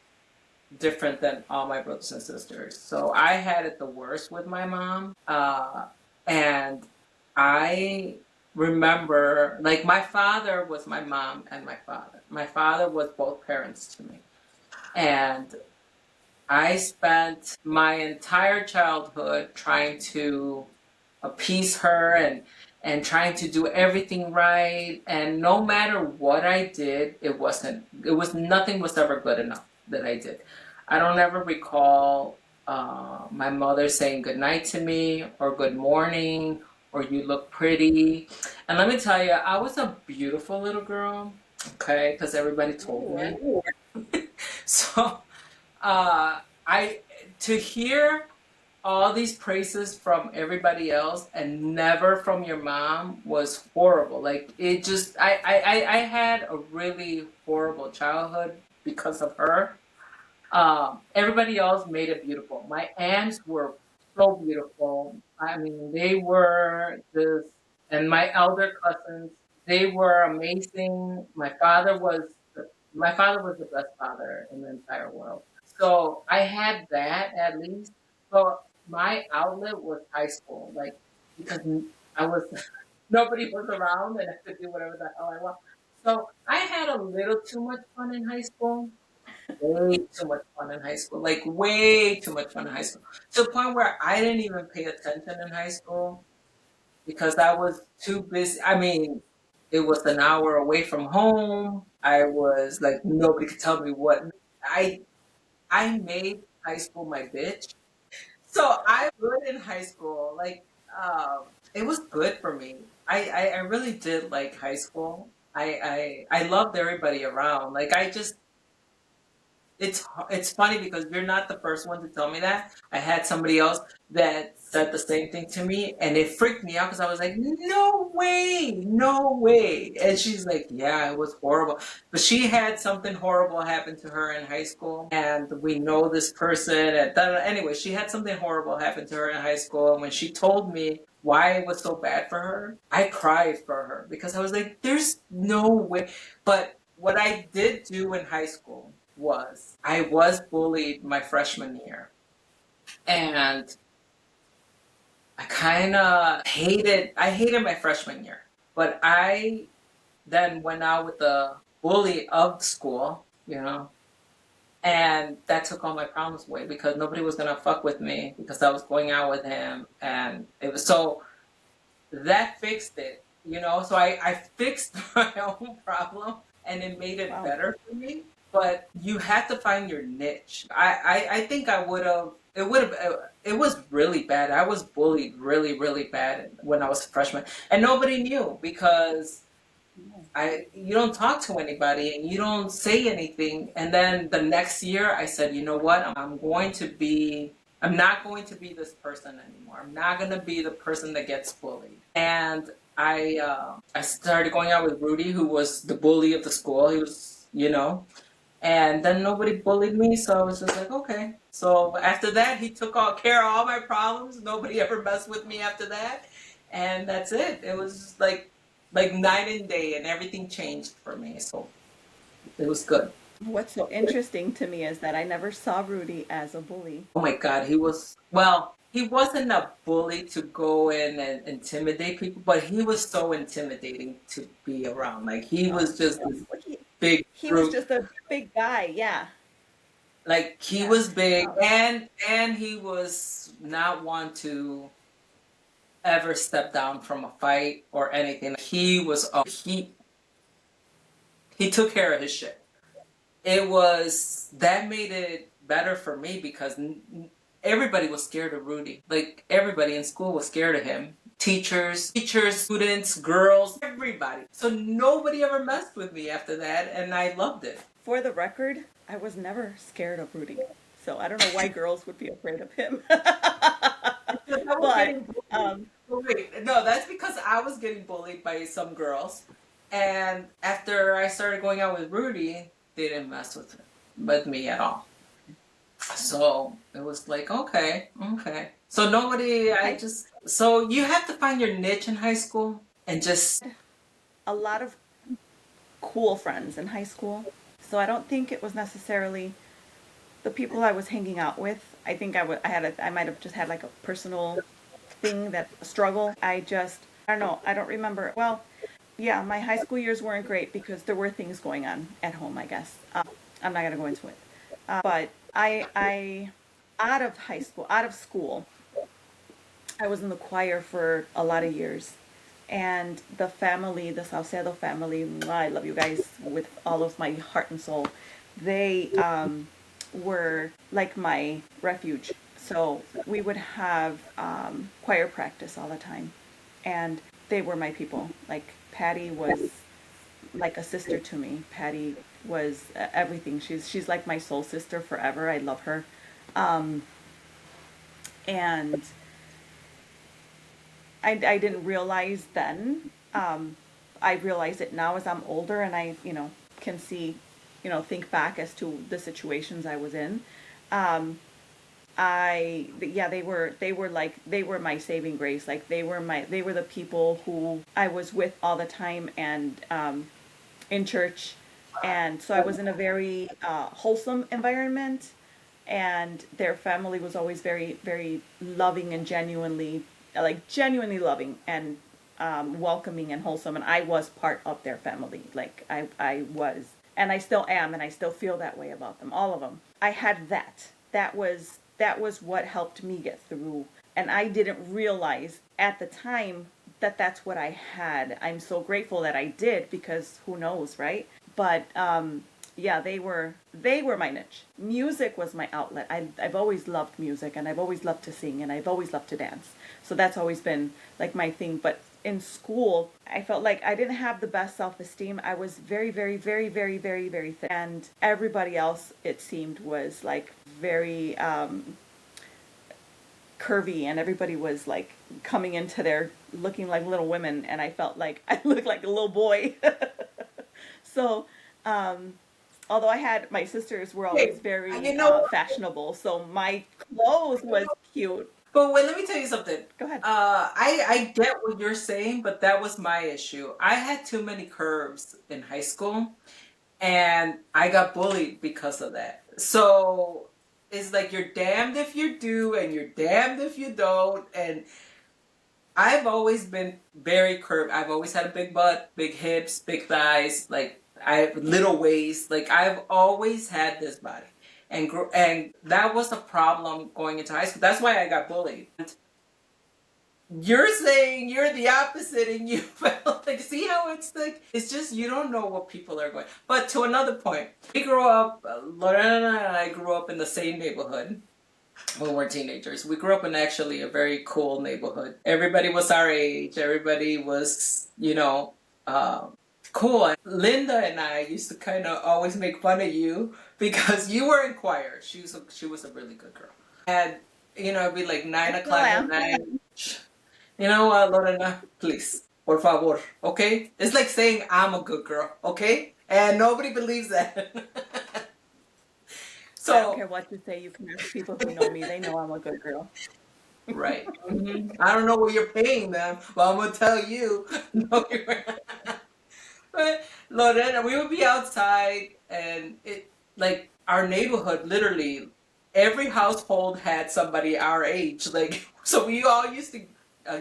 different than all my brothers and sisters. So I had it the worst with my mom. And I remember, like, my father was my mom and my father. My father was both parents to me. And I spent my entire childhood trying to appease her and trying to do everything right. And no matter what I did, nothing was ever good enough that I did. I don't ever recall my mother saying good night to me or good morning or you look pretty. And let me tell you, I was a beautiful little girl, okay, because everybody told me. So I to hear all these praises from everybody else and never from your mom was horrible. Like it just I had a really horrible childhood because of her. Everybody else made it beautiful. My aunts were so beautiful. I mean, they were just, and my elder cousins, they were amazing. My father was the best father in the entire world. So I had that at least. So my outlet was high school, like because I was nobody was around and I could do whatever the hell I want. So I had a little too much fun in high school, way too much fun in high school, like way too much fun in high school, to the point where I didn't even pay attention in high school because I was too busy. I mean, it was an hour away from home. I was like, nobody could tell me what. I I made high school my bitch. So I would in high school, like, it was good for me. I really did like high school. I loved everybody around. Like I just it's funny because you're not the first one to tell me that. I had somebody else that said the same thing to me, and it freaked me out because I was like, "No way, no way!" And she's like, "Yeah, it was horrible." But she had something horrible happen to her in high school, and we know this person. And anyway, she had something horrible happen to her in high school, and when she told me why it was so bad for her, I cried for her because I was like, "There's no way." But what I did do in high school was I was bullied my freshman year. And I hated my freshman year. But I then went out with the bully of school, and that took all my problems away because nobody was gonna fuck with me because I was going out with him, and it was so that fixed it. So I fixed my own problem and it made it Wow. better for me. But you have to find your niche. I think I it was really bad. I was bullied really, really bad when I was a freshman. And nobody knew because you don't talk to anybody and you don't say anything. And then the next year I said, you know what? I'm not going to be this person anymore. I'm not going to be the person that gets bullied. And I started going out with Rudy, who was the bully of the school. He was. And then nobody bullied me, so I was just like, okay. So after that, he took care of all my problems. Nobody ever messed with me after that, and that's it. It was like night and day, and everything changed for me. So it was good. What's so interesting to me is that I never saw Rudy as a bully. Oh my God, he wasn't a bully to go in and intimidate people, but he was so intimidating to be around. Like he was just this He, big he was brute. just a big guy, yeah. Like he Yeah. was big, and he was not one to ever step down from a fight or anything. He took care of his shit. That made it better for me because everybody was scared of Rudy. Like everybody in school was scared of him. Teachers, students, girls, everybody. So nobody ever messed with me after that, and I loved it. For the record, I was never scared of Rudy. So I don't know why girls would be afraid of him. Because I was But getting bullied. Wait, no, that's because I was getting bullied by some girls. And after I started going out with Rudy, they didn't mess with me at all. So it was like, okay, okay. So you have to find your niche in high school and just, a lot of cool friends in high school. So I don't think it was necessarily the people I was hanging out with. I think I might have just had like a personal thing, that struggle. I don't know, I don't remember. Well, yeah, my high school years weren't great because there were things going on at home, I guess. I'm not going to go into it. But out of high school, out of school, I was in the choir for a lot of years. And the family, the Salcedo family, I love you guys with all of my heart and soul. They were like my refuge. So we would have choir practice all the time. And they were my people. Like Patty was like a sister to me. Patty was everything. She's like my soul sister forever. I love her. And I didn't realize then. I realize it now as I'm older and I, can see, think back as to the situations I was in. Yeah, they were my saving grace. Like they were the people who I was with all the time and in church. And so I was in a very wholesome environment, and their family was always very, very loving and genuinely loving and welcoming and wholesome. And I was part of their family. Like I was, and I still am, and I still feel that way about them, all of them. I had that. That was what helped me get through. And I didn't realize at the time that that's what I had. I'm so grateful that I did, because who knows, right? But yeah, they were my niche. Music was my outlet. I've always loved music, and I've always loved to sing, and I've always loved to dance. So that's always been like my thing. But in school, I felt like I didn't have the best self-esteem. I was very, very, very, very, very, very thin, and everybody else, it seemed, was like very curvy, and everybody was like coming into their looking like little women, and I felt like I looked like a little boy. So although I had, my sisters were always Hey, very you know, fashionable, so my clothes was cute. but wait, let me tell you something. Go ahead. I get what you're saying, but that was my issue. I had too many curves in high school, and I got bullied because of that. So it's like you're damned if you do, and you're damned if you don't. And I've always been very curved. I've always had a big butt, big hips, big thighs. Like I have little waist. Like I've always had this body, and that was a problem going into high school. That's why I got bullied. You're saying you're the opposite, and you felt like, see how it's like, it's just you don't know what people are going. But to another point, we grew up, Lorena and I grew up in the same neighborhood when we were teenagers. We grew up in actually a very cool neighborhood. Everybody was our age. Everybody was, cool. And Linda and I used to kind of always make fun of you because you were in choir. She was a really good girl. And it'd be like 9 o'clock at night. You know what, Lorena? Please, por favor, okay? It's like saying I'm a good girl, okay? And nobody believes that. I don't care what you say. You can ask people who know me. They know I'm a good girl. Right. I don't know what you're paying them, but I'm gonna tell you. No, but Lorena, we would be outside, and it like our neighborhood literally every household had somebody our age. Like so, we all used to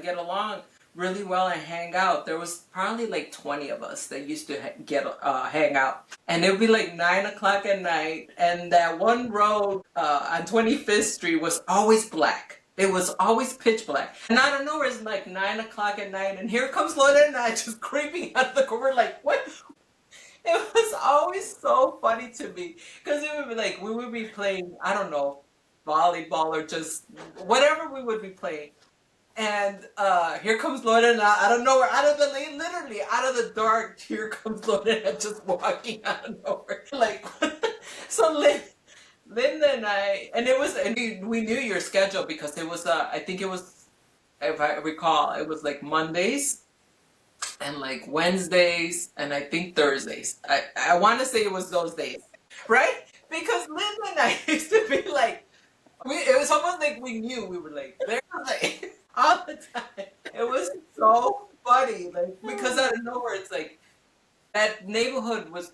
get along really well and hang out. There was probably like 20 of us that used to hang out, and it would be like 9 o'clock at night, and that one road on 25th Street was always black. It was always pitch black, and out of nowhere it's like 9 o'clock at night, and here comes Lorena and I just creeping out of the corner like, what? It was always so funny to me because it would be like we would be playing, I don't know, volleyball or just whatever we would be playing. And here comes Lorena out of nowhere, out of the lane, literally out of the dark. Here comes Lorena just walking out of nowhere. Like, so Linda and I, and we knew your schedule because it was, I think it was, if I recall, it was like Mondays and like Wednesdays and I think Thursdays. I want to say it was those days, right? Because Linda and I used to be like, it was almost like we knew we were like, there, like, all the time. It was so funny, like because out of nowhere, it's like that neighborhood was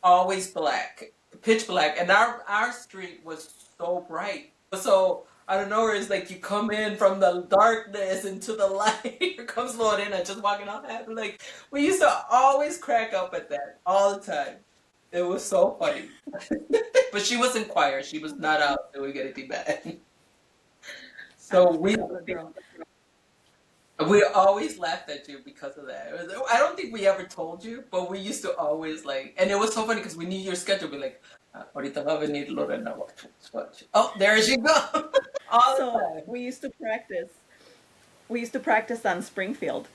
always black, pitch black, and our street was so bright. So out of nowhere, it's like you come in from the darkness into the light. Here comes Lorena just walking off happy. Like we used to always crack up at that all the time. It was so funny. But she was in choir. She was not out doing anything bad. So we always laughed at you because of that. I don't think we ever told you, but we used to always like, and it was so funny because we knew your schedule. Be like, ahorita va a venir Lorena. Watch. Oh, there she goes. All the time. We used to practice. We used to practice on Springfield,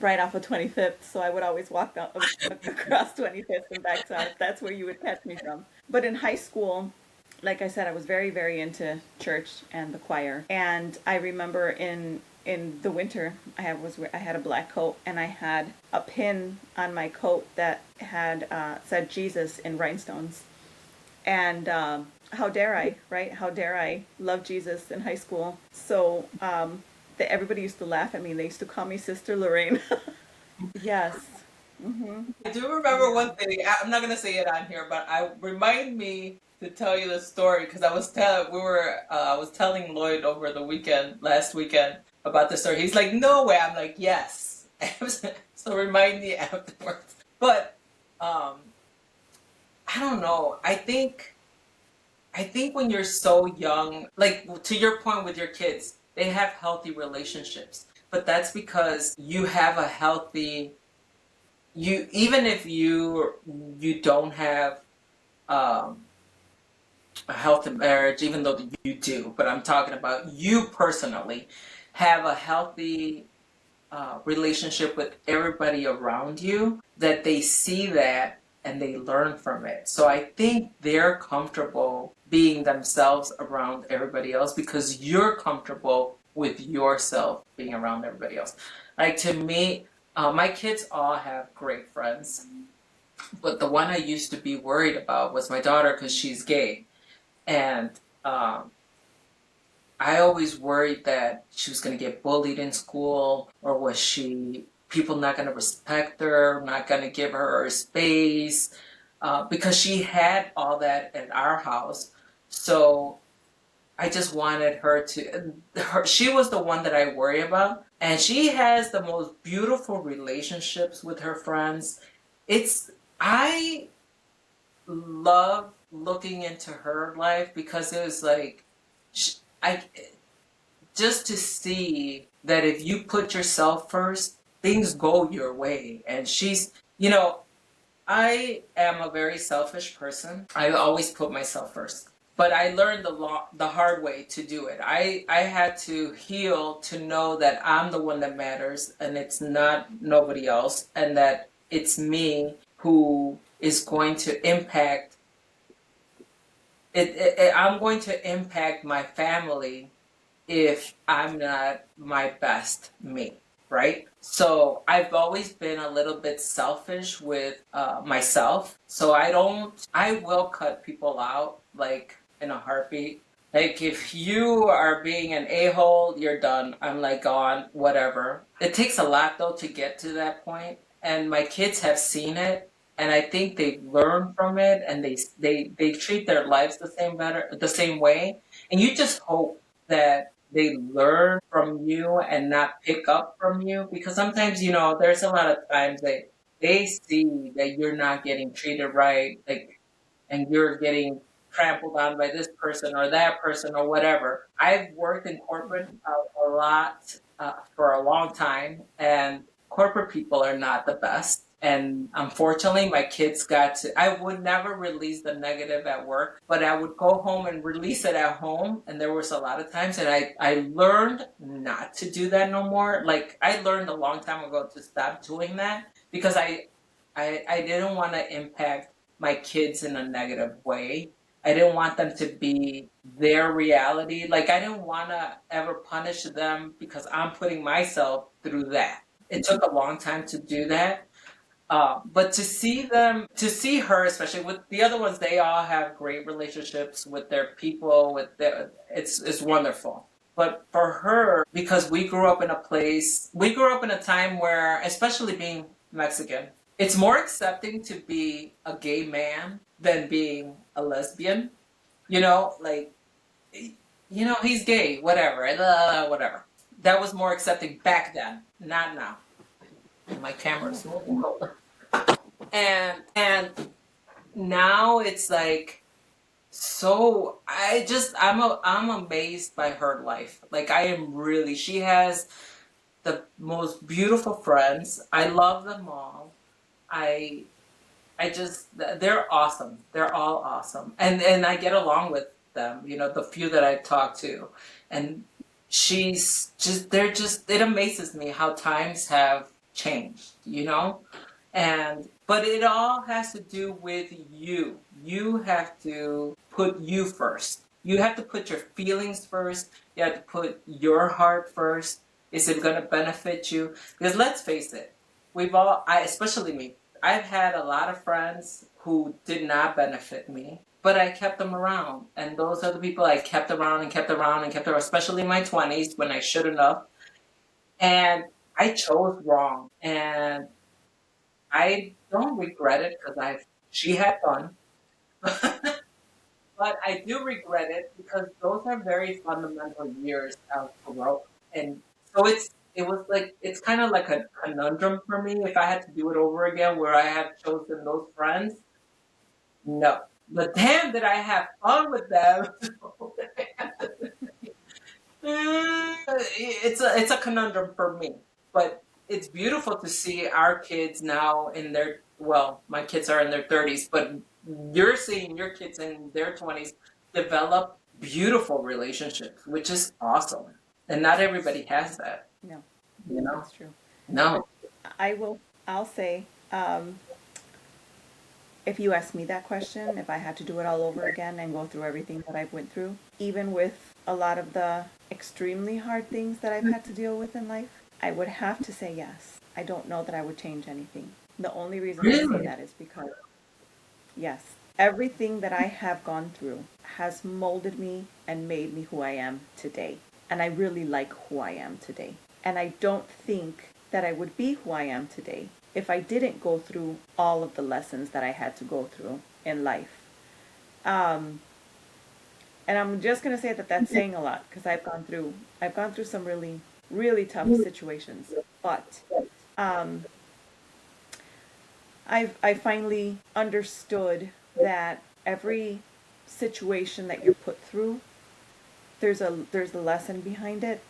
right off of 25th. So I would always walk across 25th and back south. That's where you would catch me from. But in high school, like I said, I was very, very into church and the choir. And I remember in the winter, I had a black coat, and I had a pin on my coat that had said Jesus in rhinestones. And how dare I, right? How dare I love Jesus in high school? So everybody used to laugh at me. They used to call me Sister Lorraine. Yes. I do remember one thing. I'm not gonna say it on here, but remind me to tell you the story because I was telling Lloyd over the last weekend about the story. He's like, no way. I'm like, yes. So remind me afterwards. But I don't know. I think when you're so young, like to your point with your kids, they have healthy relationships. but that's because you have a healthy, even if you don't have a healthy marriage, even though you do, but I'm talking about you personally have a healthy relationship with everybody around you, that they see that and they learn from it. So I think they're comfortable being themselves around everybody else because you're comfortable with yourself being around everybody else. Like to me, my kids all have great friends, but the one I used to be worried about was my daughter because she's gay. And I always worried that she was going to get bullied in school, or was people not going to respect her, not going to give her space, because she had all that at our house. So I just wanted she was the one that I worry about. And she has the most beautiful relationships with her friends. I love looking into her life because it was like, I just to see that if you put yourself first, things go your way. And I am a very selfish person. I always put myself first. But I learned the hard way to do it. I had to heal to know that I'm the one that matters and it's not nobody else, and that it's me who is going to impact I'm going to impact my family if I'm not my best me, right? So I've always been a little bit selfish with myself. So I will cut people out like in a heartbeat. Like if you are being an a-hole, you're done. I'm like gone, whatever. It takes a lot though to get to that point. And my kids have seen it. And I think they learn from it, and they treat their lives the same way. And you just hope that they learn from you and not pick up from you, because sometimes there's a lot of times that they see that you're not getting treated right, like, and you're getting trampled on by this person or that person or whatever. I've worked in corporate a lot for a long time, and corporate people are not the best. And unfortunately, my kids I would never release the negative at work, but I would go home and release it at home. And there was a lot of times, and I learned not to do that no more. Like, I learned a long time ago to stop doing that, because I didn't want to impact my kids in a negative way. I didn't want them to be their reality. Like, I didn't want to ever punish them because I'm putting myself through that. It took a long time to do that. But to see her, especially with the other ones, they all have great relationships with their people, it's wonderful. But for her, because we grew up in a time where, especially being Mexican, it's more accepting to be a gay man than being a lesbian. Like, he's gay, whatever, whatever. That was more accepting back then, not now. My camera's moving over. And now it's like, so I'm amazed by her life. Like, she has the most beautiful friends. I love them all. They're awesome. They're all awesome. And I get along with them, the few that I've talked to. And it amazes me how times have changed, but it all has to do with you. You have to put you first. You have to put your feelings first. You have to put your heart first. Is it going to benefit you? Because let's face it, especially me, I've had a lot of friends who did not benefit me, but I kept them around. And those are the people I kept around and kept around and kept around, especially in my 20s when I shouldn't have. And I chose wrong. And I don't regret it because she had fun. But I do regret it because those are very fundamental years of growth. And so it's kind of like a conundrum for me. If I had to do it over again, where I had chosen those friends, no. But damn, did I have fun with them. It's a conundrum for me, but it's beautiful to see our kids now in their, well, my kids are in their 30s, but you're seeing your kids in their 20s develop beautiful relationships, which is awesome. And not everybody has that, No, you know? that's true. No. I will, I'll say, if you asked me that question, if I had to do it all over again and go through everything that I've went through, even with a lot of the extremely hard things that I've had to deal with in life, I would have to say yes. I don't know that I would change anything. The only reason I say Really? that is because, yes, everything that I have gone through has molded me and made me who I am today. And I really like who I am today. And I don't think that I would be who I am today if I didn't go through all of the lessons that I had to go through in life. Um, and I'm just gonna say that that's saying a lot because I've gone through some really really tough situations. But um, I finally understood that every situation that you're put through, there's a lesson behind it.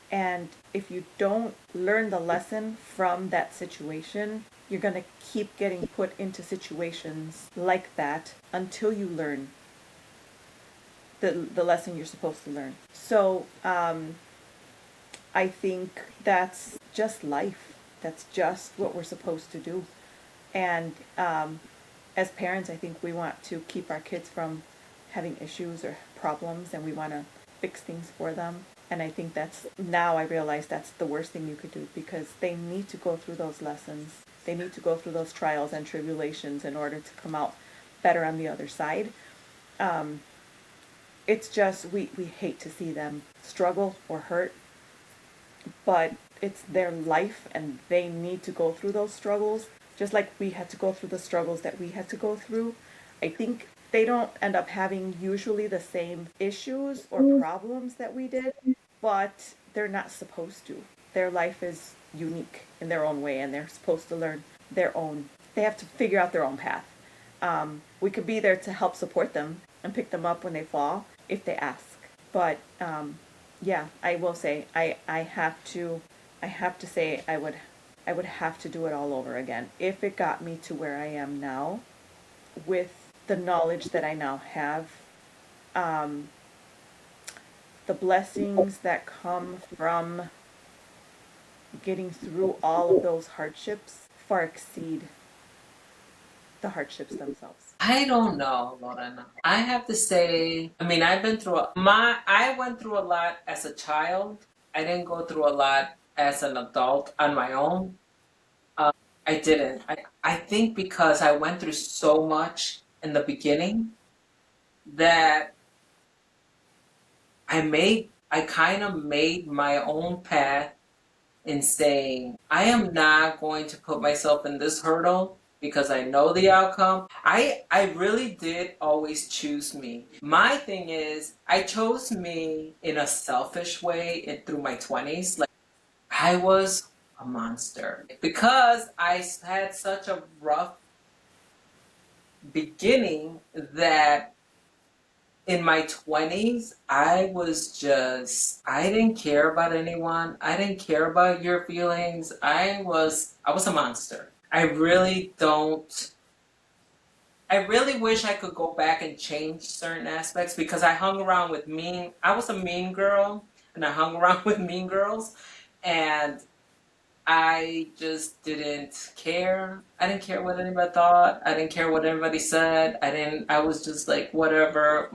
And if you don't learn the lesson from that situation, you're going to keep getting put into situations like that until you learn the lesson you're supposed to learn. So I think that's just life. That's just what we're supposed to do. And as parents, I think we want to keep our kids from having issues or problems, and we want to fix things for them. And I think now I realize that's the worst thing you could do because they need to go through those lessons. They need to go through those trials and tribulations in order to come out better on the other side. Um, it's just, we hate to see them struggle or hurt, but it's their life and they need to go through those struggles just like we had to go through the struggles that we had to go through. I think they don't end up having usually the same issues or problems that we did, but they're not supposed to. Their life is unique in their own way and they're supposed to learn their own. They have to figure out their own path. We could be there to help support them and pick them up when they fall if they ask. But yeah, I will say I have to say I would have to do it all over again if it got me to where I am now with the knowledge that I now have. Um, the blessings that come from getting through all of those hardships far exceed the hardships themselves. I don't know, Lorena. I have to say, I mean, I went through a lot as a child. I didn't go through a lot as an adult on my own. I didn't. I think because I went through so much in the beginning that I kind of made my own path in saying, I am not going to put myself in this hurdle because I know the outcome. I really did always choose me. My thing is, I chose me in a selfish way through my 20s. Like, I was a monster because I had such a rough beginning that in my 20s, I didn't care about anyone. I didn't care about your feelings. I was a monster. I really wish I could go back and change certain aspects because I was a mean girl and I hung around with mean girls and I just didn't care. I didn't care what anybody thought. I didn't care what anybody said. I was just like, whatever.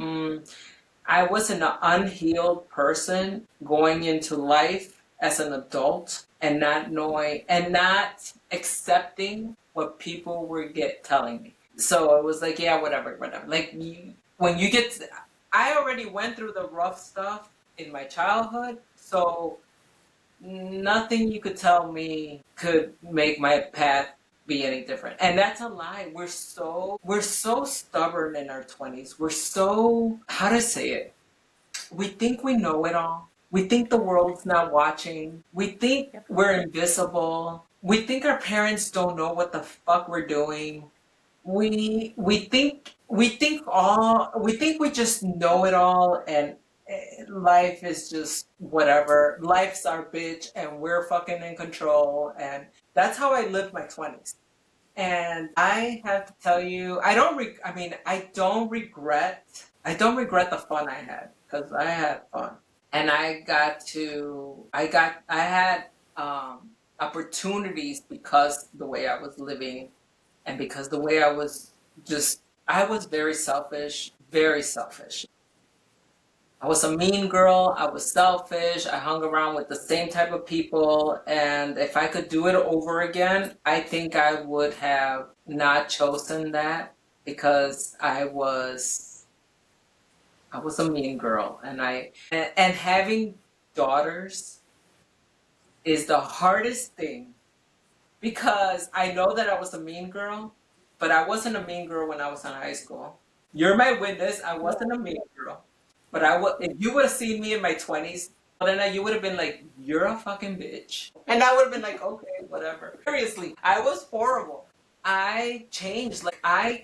I was an unhealed person going into life as an adult and not knowing and not accepting what people were telling me. So it was like, yeah, whatever, whatever. Like when you I already went through the rough stuff in my childhood, so nothing you could tell me could make my path be any different. And that's a lie. We're so stubborn in our 20s. We're so, how to say it? We think we know it all. We think the world's not watching. We think Yep. we're invisible. We think our parents don't know what the fuck we're doing. We think we just know it all, life is just whatever. Life's our bitch, and we're fucking in control. And that's how I lived my 20s. And I have to tell you, I mean, I don't regret the fun I had, because I had fun. And I had opportunities because the way I was living, and because the way I was very selfish, very selfish. I was a mean girl. I was selfish. I hung around with the same type of people. And if I could do it over again, I think I would have not chosen that, because I was a mean girl. And having daughters is the hardest thing, because I know that I was a mean girl, but I wasn't a mean girl when I was in high school. You're my witness. I wasn't a mean girl. But if you would have seen me in my 20s, then you would have been like, you're a fucking bitch. And I would have been like, okay, whatever. Seriously, I was horrible. I changed. Like, I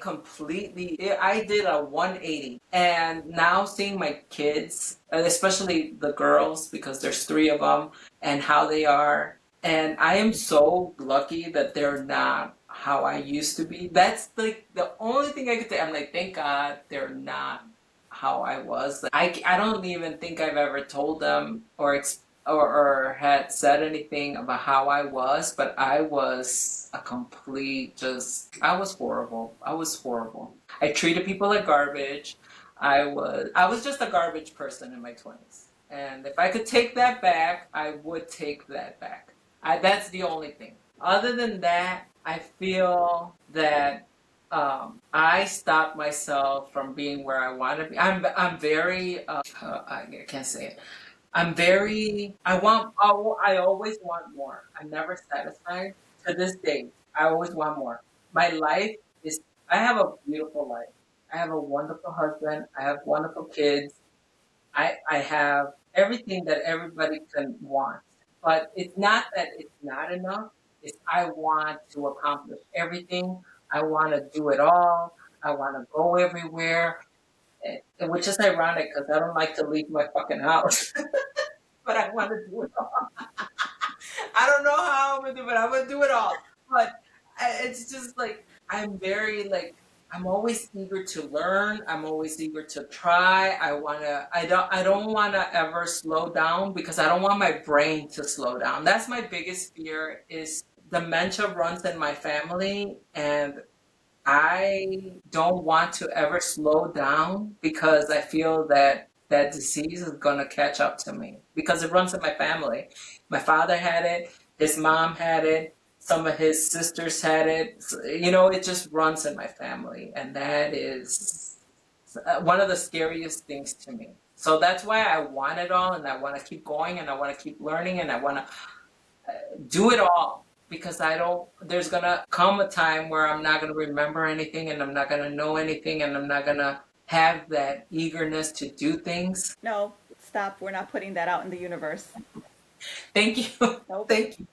did a 180. And now seeing my kids, and especially the girls, because there's 3 of them, and how they are, and I am so lucky that they're not how I used to be. That's like the only thing I could say. I'm like, thank God they're not how I was. I don't even think I've ever told them or had said anything about how I was, but I was I was horrible. I was horrible. I treated people like garbage. I was just a garbage person in my 20s. And if I could take that back, I would take that back. That's the only thing. Other than that, I feel that I stopped myself from being where I want to be. I'm very I can't say it. I always want more. I'm never satisfied. To this day, I always want more. My life is I have a beautiful life. I have a wonderful husband. I have wonderful kids. I have everything that everybody can want. But it's not that it's not enough. It's I want to accomplish everything. I want to do it all. I want to go everywhere. Which is ironic, because I don't like to leave my fucking house. But I want to do it all. I don't know how I'm going to do it, but I'm going to do it all. But it's just like, I'm always eager to learn. I'm always eager to try. I don't want to ever slow down, because I don't want my brain to slow down. That's my biggest fear, is dementia runs in my family, and I don't want to ever slow down, because I feel that that disease is going to catch up to me, because it runs in my family. My father had it, his mom had it, some of his sisters had it. It just runs in my family, and that is one of the scariest things to me. So that's why I want it all, and I want to keep going, and I want to keep learning, and I want to do it all, because there's going to come a time where I'm not going to remember anything, and I'm not going to know anything, and I'm not going to have that eagerness to do things. No, stop. We're not putting that out in the universe. Thank you. Nope. Thank you.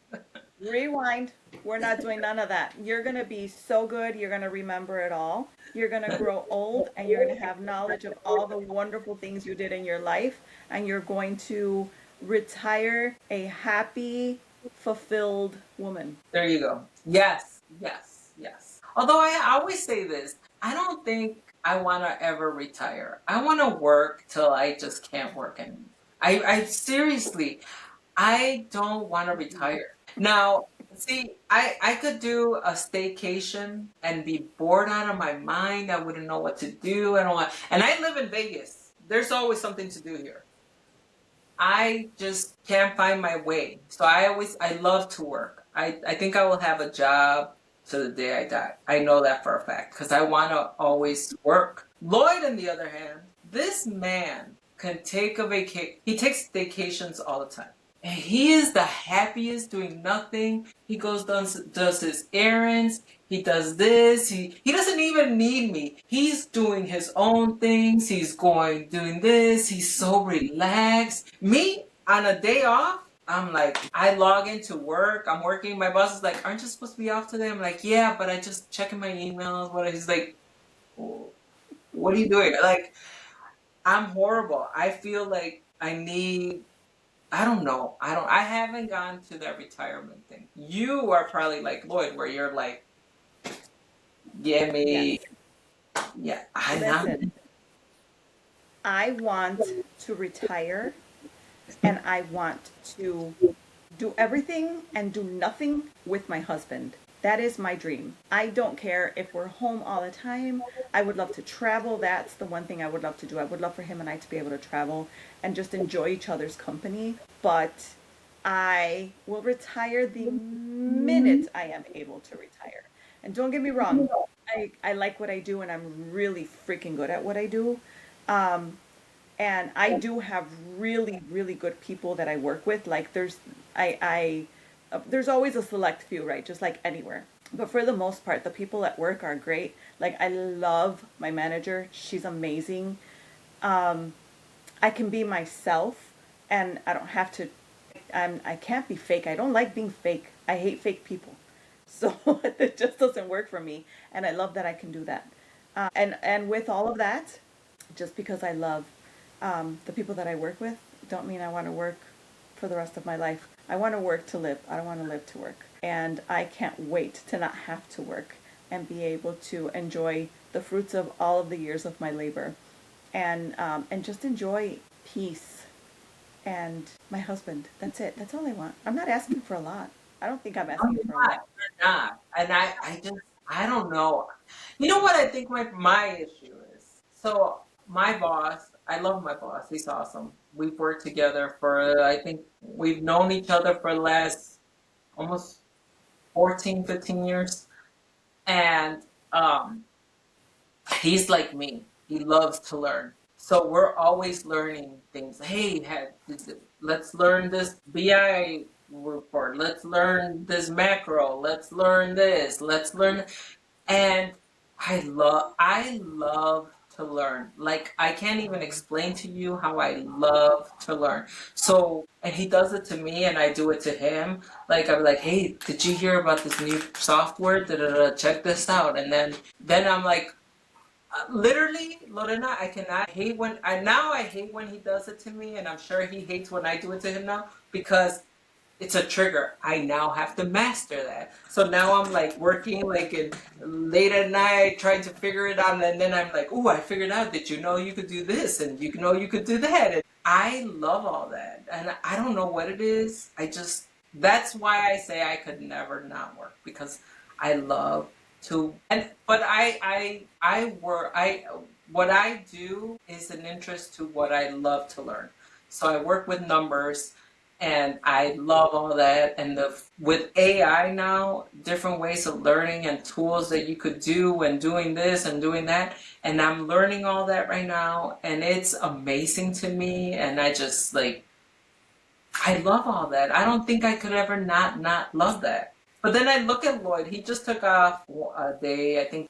Rewind. We're not doing none of that. You're going to be so good. You're going to remember it all. You're going to grow old, and you're going to have knowledge of all the wonderful things you did in your life, and you're going to retire a happy, fulfilled woman. There you go. Yes, yes, yes. Although I always say this, I don't think I want to ever retire. I want to work till I just can't work anymore. I seriously, I don't want to retire. Now, see, I could do a staycation and be bored out of my mind. I wouldn't know what to do. And I live in Vegas. There's always something to do here. I just can't find my way. So I love to work. I think I will have a job to the day I die. I know that for a fact, because I want to always work. Lloyd, on the other hand, this man can take a vacation. He takes vacations all the time. And he is the happiest doing nothing. He does his errands. He does this. He doesn't even need me. He's doing his own things. He's doing this. He's so relaxed. Me, on a day off, I'm like, I log into work. I'm working. My boss is like, aren't you supposed to be off today? I'm like, yeah, but I just checking my emails. He's like, what are you doing? Like, I'm horrible. I feel like I don't know. I haven't gone to that retirement thing. You are probably like Lloyd, where you're like, give me, Yes. yeah, I'm not. Listen, I want to retire and I want to do everything and do nothing with my husband. That is my dream. I don't care if we're home all the time. I would love to travel. That's the one thing I would love to do. I would love for him and I to be able to travel and just enjoy each other's company. But I will retire the minute I am able to retire. And don't get me wrong, I like what I do and I'm really freaking good at what I do. Um, and I do have really, really good people that I work with. Like there's always a select few, right? Just like anywhere. But for the most part, the people at work are great. Like I love my manager. She's amazing. I can be myself and I don't have to, I can't be fake. I don't like being fake. I hate fake people. So it just doesn't work for me. And I love that I can do that. And with all of that, just because I love the people that I work with, don't mean I want to work for the rest of my life. I want to work to live. I don't want to live to work. And I can't wait to not have to work and be able to enjoy the fruits of all of the years of my labor, and just enjoy peace and my husband. That's it. That's all I want. I'm not asking for a lot. I don't think I'm No, asking you're for a not. lot. You're not. And I just, I don't know. You know what I think my issue is? So my boss, I love my boss. He's awesome. We've worked together for, I think we've known each other for the last almost 14, 15 years. And um, he's like me. He loves to learn. So we're always learning things. Hey, let's learn this BI report. Let's learn this macro. Let's learn this. Let's learn. And I love to learn. Like I can't even explain to you how I love to learn. So, and he does it to me and I do it to him. Like I'm like, "Hey, did you hear about this new software? Da, da, da, check this out." And then I'm like, literally, Lorena, I cannot hate when I hate when he does it to me, and I'm sure he hates when I do it to him now because it's a trigger. I now have to master that. So now I'm like working like in late at night trying to figure it out, and then I'm like, "Ooh, I figured out. Did you know you could do this, and you know you could do that?" And I love all that, and I don't know what it is. I just That's why I say I could never not work because I love to. And but I work. I What I do is an interest to what I love to learn. So I work with numbers and I love all that. And with AI now, different ways of learning and tools that you could do, and doing this and doing that, and I'm learning all that right now, and it's amazing to me. And I just like I love all that. I don't think I could ever not love that. But then I look at Lloyd. He just took off a day, I think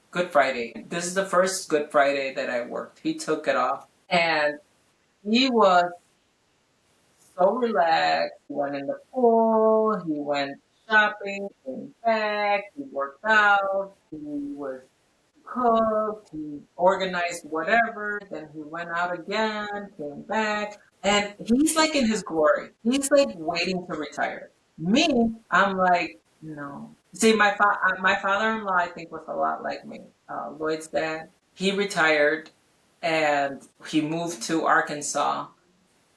Good Friday. This is the first Good Friday that I worked. He took it off, and he was so relaxed. He went in the pool, he went shopping, came back, he worked out, he was cooked, he organized whatever, then he went out again, came back, and he's like in his glory. He's like waiting to retire. Me, I'm like, no. See, my father-in-law, I think, was a lot like me. Lloyd's dad, he retired and he moved to Arkansas,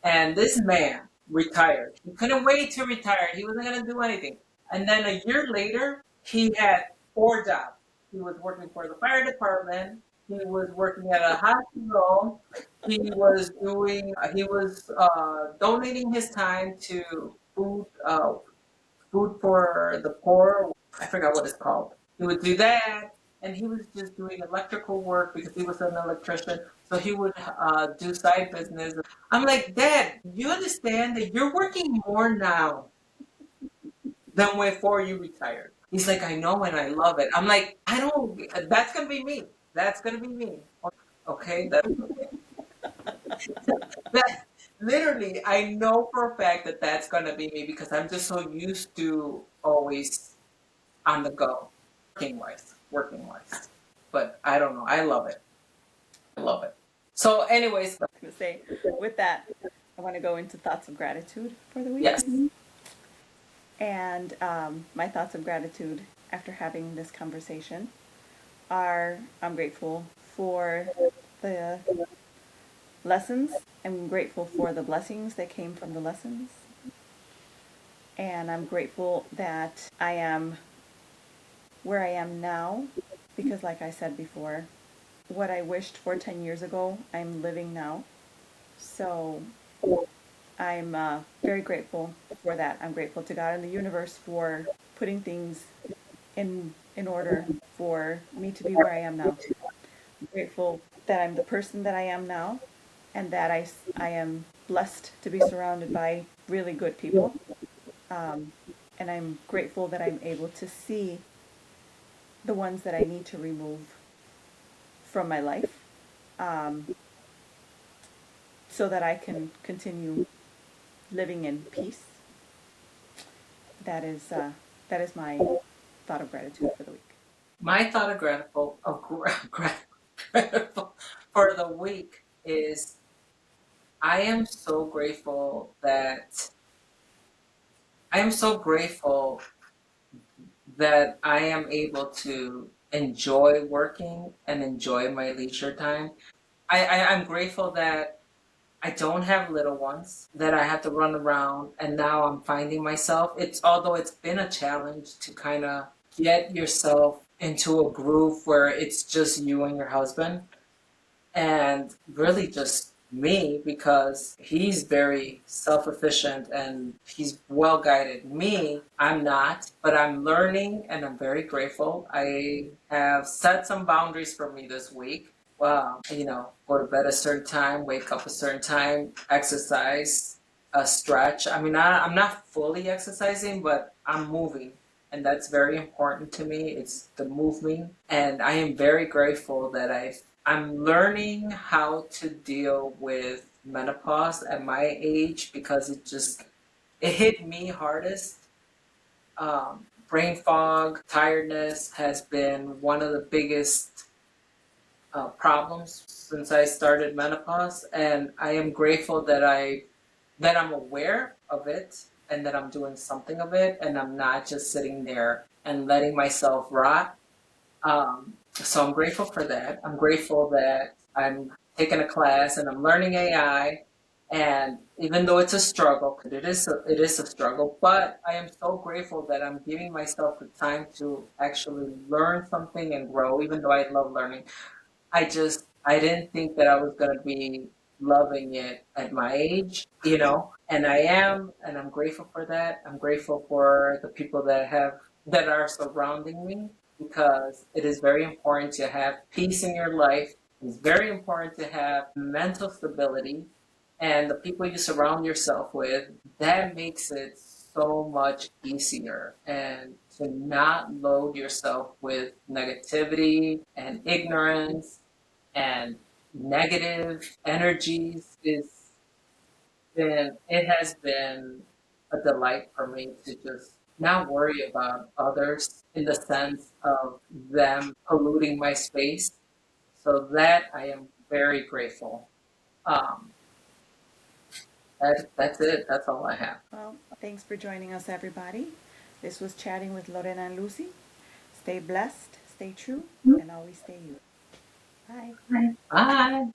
and this man retired. He couldn't wait to retire. He wasn't going to do anything. And then a year later, he had 4 jobs. He was working for the fire department. He was working at a hospital. He was donating his time to food for the poor. I forgot what it's called. He would do that, and he was just doing electrical work because he was an electrician. So he would do side business. I'm like, Dad, you understand that you're working more now than before you retired. He's like, I know, and I love it. I'm like, I don't. That's gonna be me. That's gonna be me. Okay, that literally, I know for a fact that that's gonna be me because I'm just so used to always on the go, working wise. But I don't know. I love it. I love it. So, anyways, I was going to say, with that, I want to go into thoughts of gratitude for the week. yes. And my thoughts of gratitude after having this conversation are I'm grateful for the lessons. I'm grateful for the blessings that came from the lessons. And I'm grateful that I am where I am now because, like I said before, what I wished for 10 years ago, I'm living now. So I'm very grateful for that. I'm grateful to God and the universe for putting things in order for me to be where I am now. I'm grateful that I'm the person that I am now and that I am blessed to be surrounded by really good people. Um, and I'm grateful that I'm able to see the ones that I need to remove from my life um, so that I can continue living in peace. That is my thought of gratitude for the week. My thought of grateful for the week is I am so grateful that I am so grateful that I am able to enjoy working and enjoy my leisure time. I'm grateful that I don't have little ones that I have to run around, and now I'm finding myself. Although it's been a challenge to kind of get yourself into a groove where it's just you and your husband, and really just me because he's very self-efficient and he's well guided. Me, I'm not, but I'm learning and I'm very grateful. I have set some boundaries for me this week. Go to bed a certain time, wake up a certain time, exercise, stretch. I mean, I'm not fully exercising, but I'm moving. And that's very important to me. It's the moving. And I am very grateful that I'm learning how to deal with menopause at my age because it hit me hardest. Brain fog, tiredness has been one of the biggest problems since I started menopause, and I am grateful that I'm aware of it and that I'm doing something of it, and I'm not just sitting there and letting myself rot. So I'm grateful for that. I'm grateful that I'm taking a class and I'm learning AI. And even though it's a struggle, 'cause it is a struggle, but I am so grateful that I'm giving myself the time to actually learn something and grow, even though I love learning. I didn't think that I was going to be loving it at my age, and I am, and I'm grateful for that. I'm grateful for the people that are surrounding me because it is very important to have peace in your life. It's very important to have mental stability and the people you surround yourself with, that makes it so much easier. And to not load yourself with negativity and ignorance and negative energies it has been a delight for me to just not worry about others in the sense of them polluting my space. So that I am very grateful. Um, that's it. That's all I have. Well, thanks for joining us, everybody. This was Chatting with Lorena and Lucy. Stay blessed, stay true, and always stay you. Bye. Bye.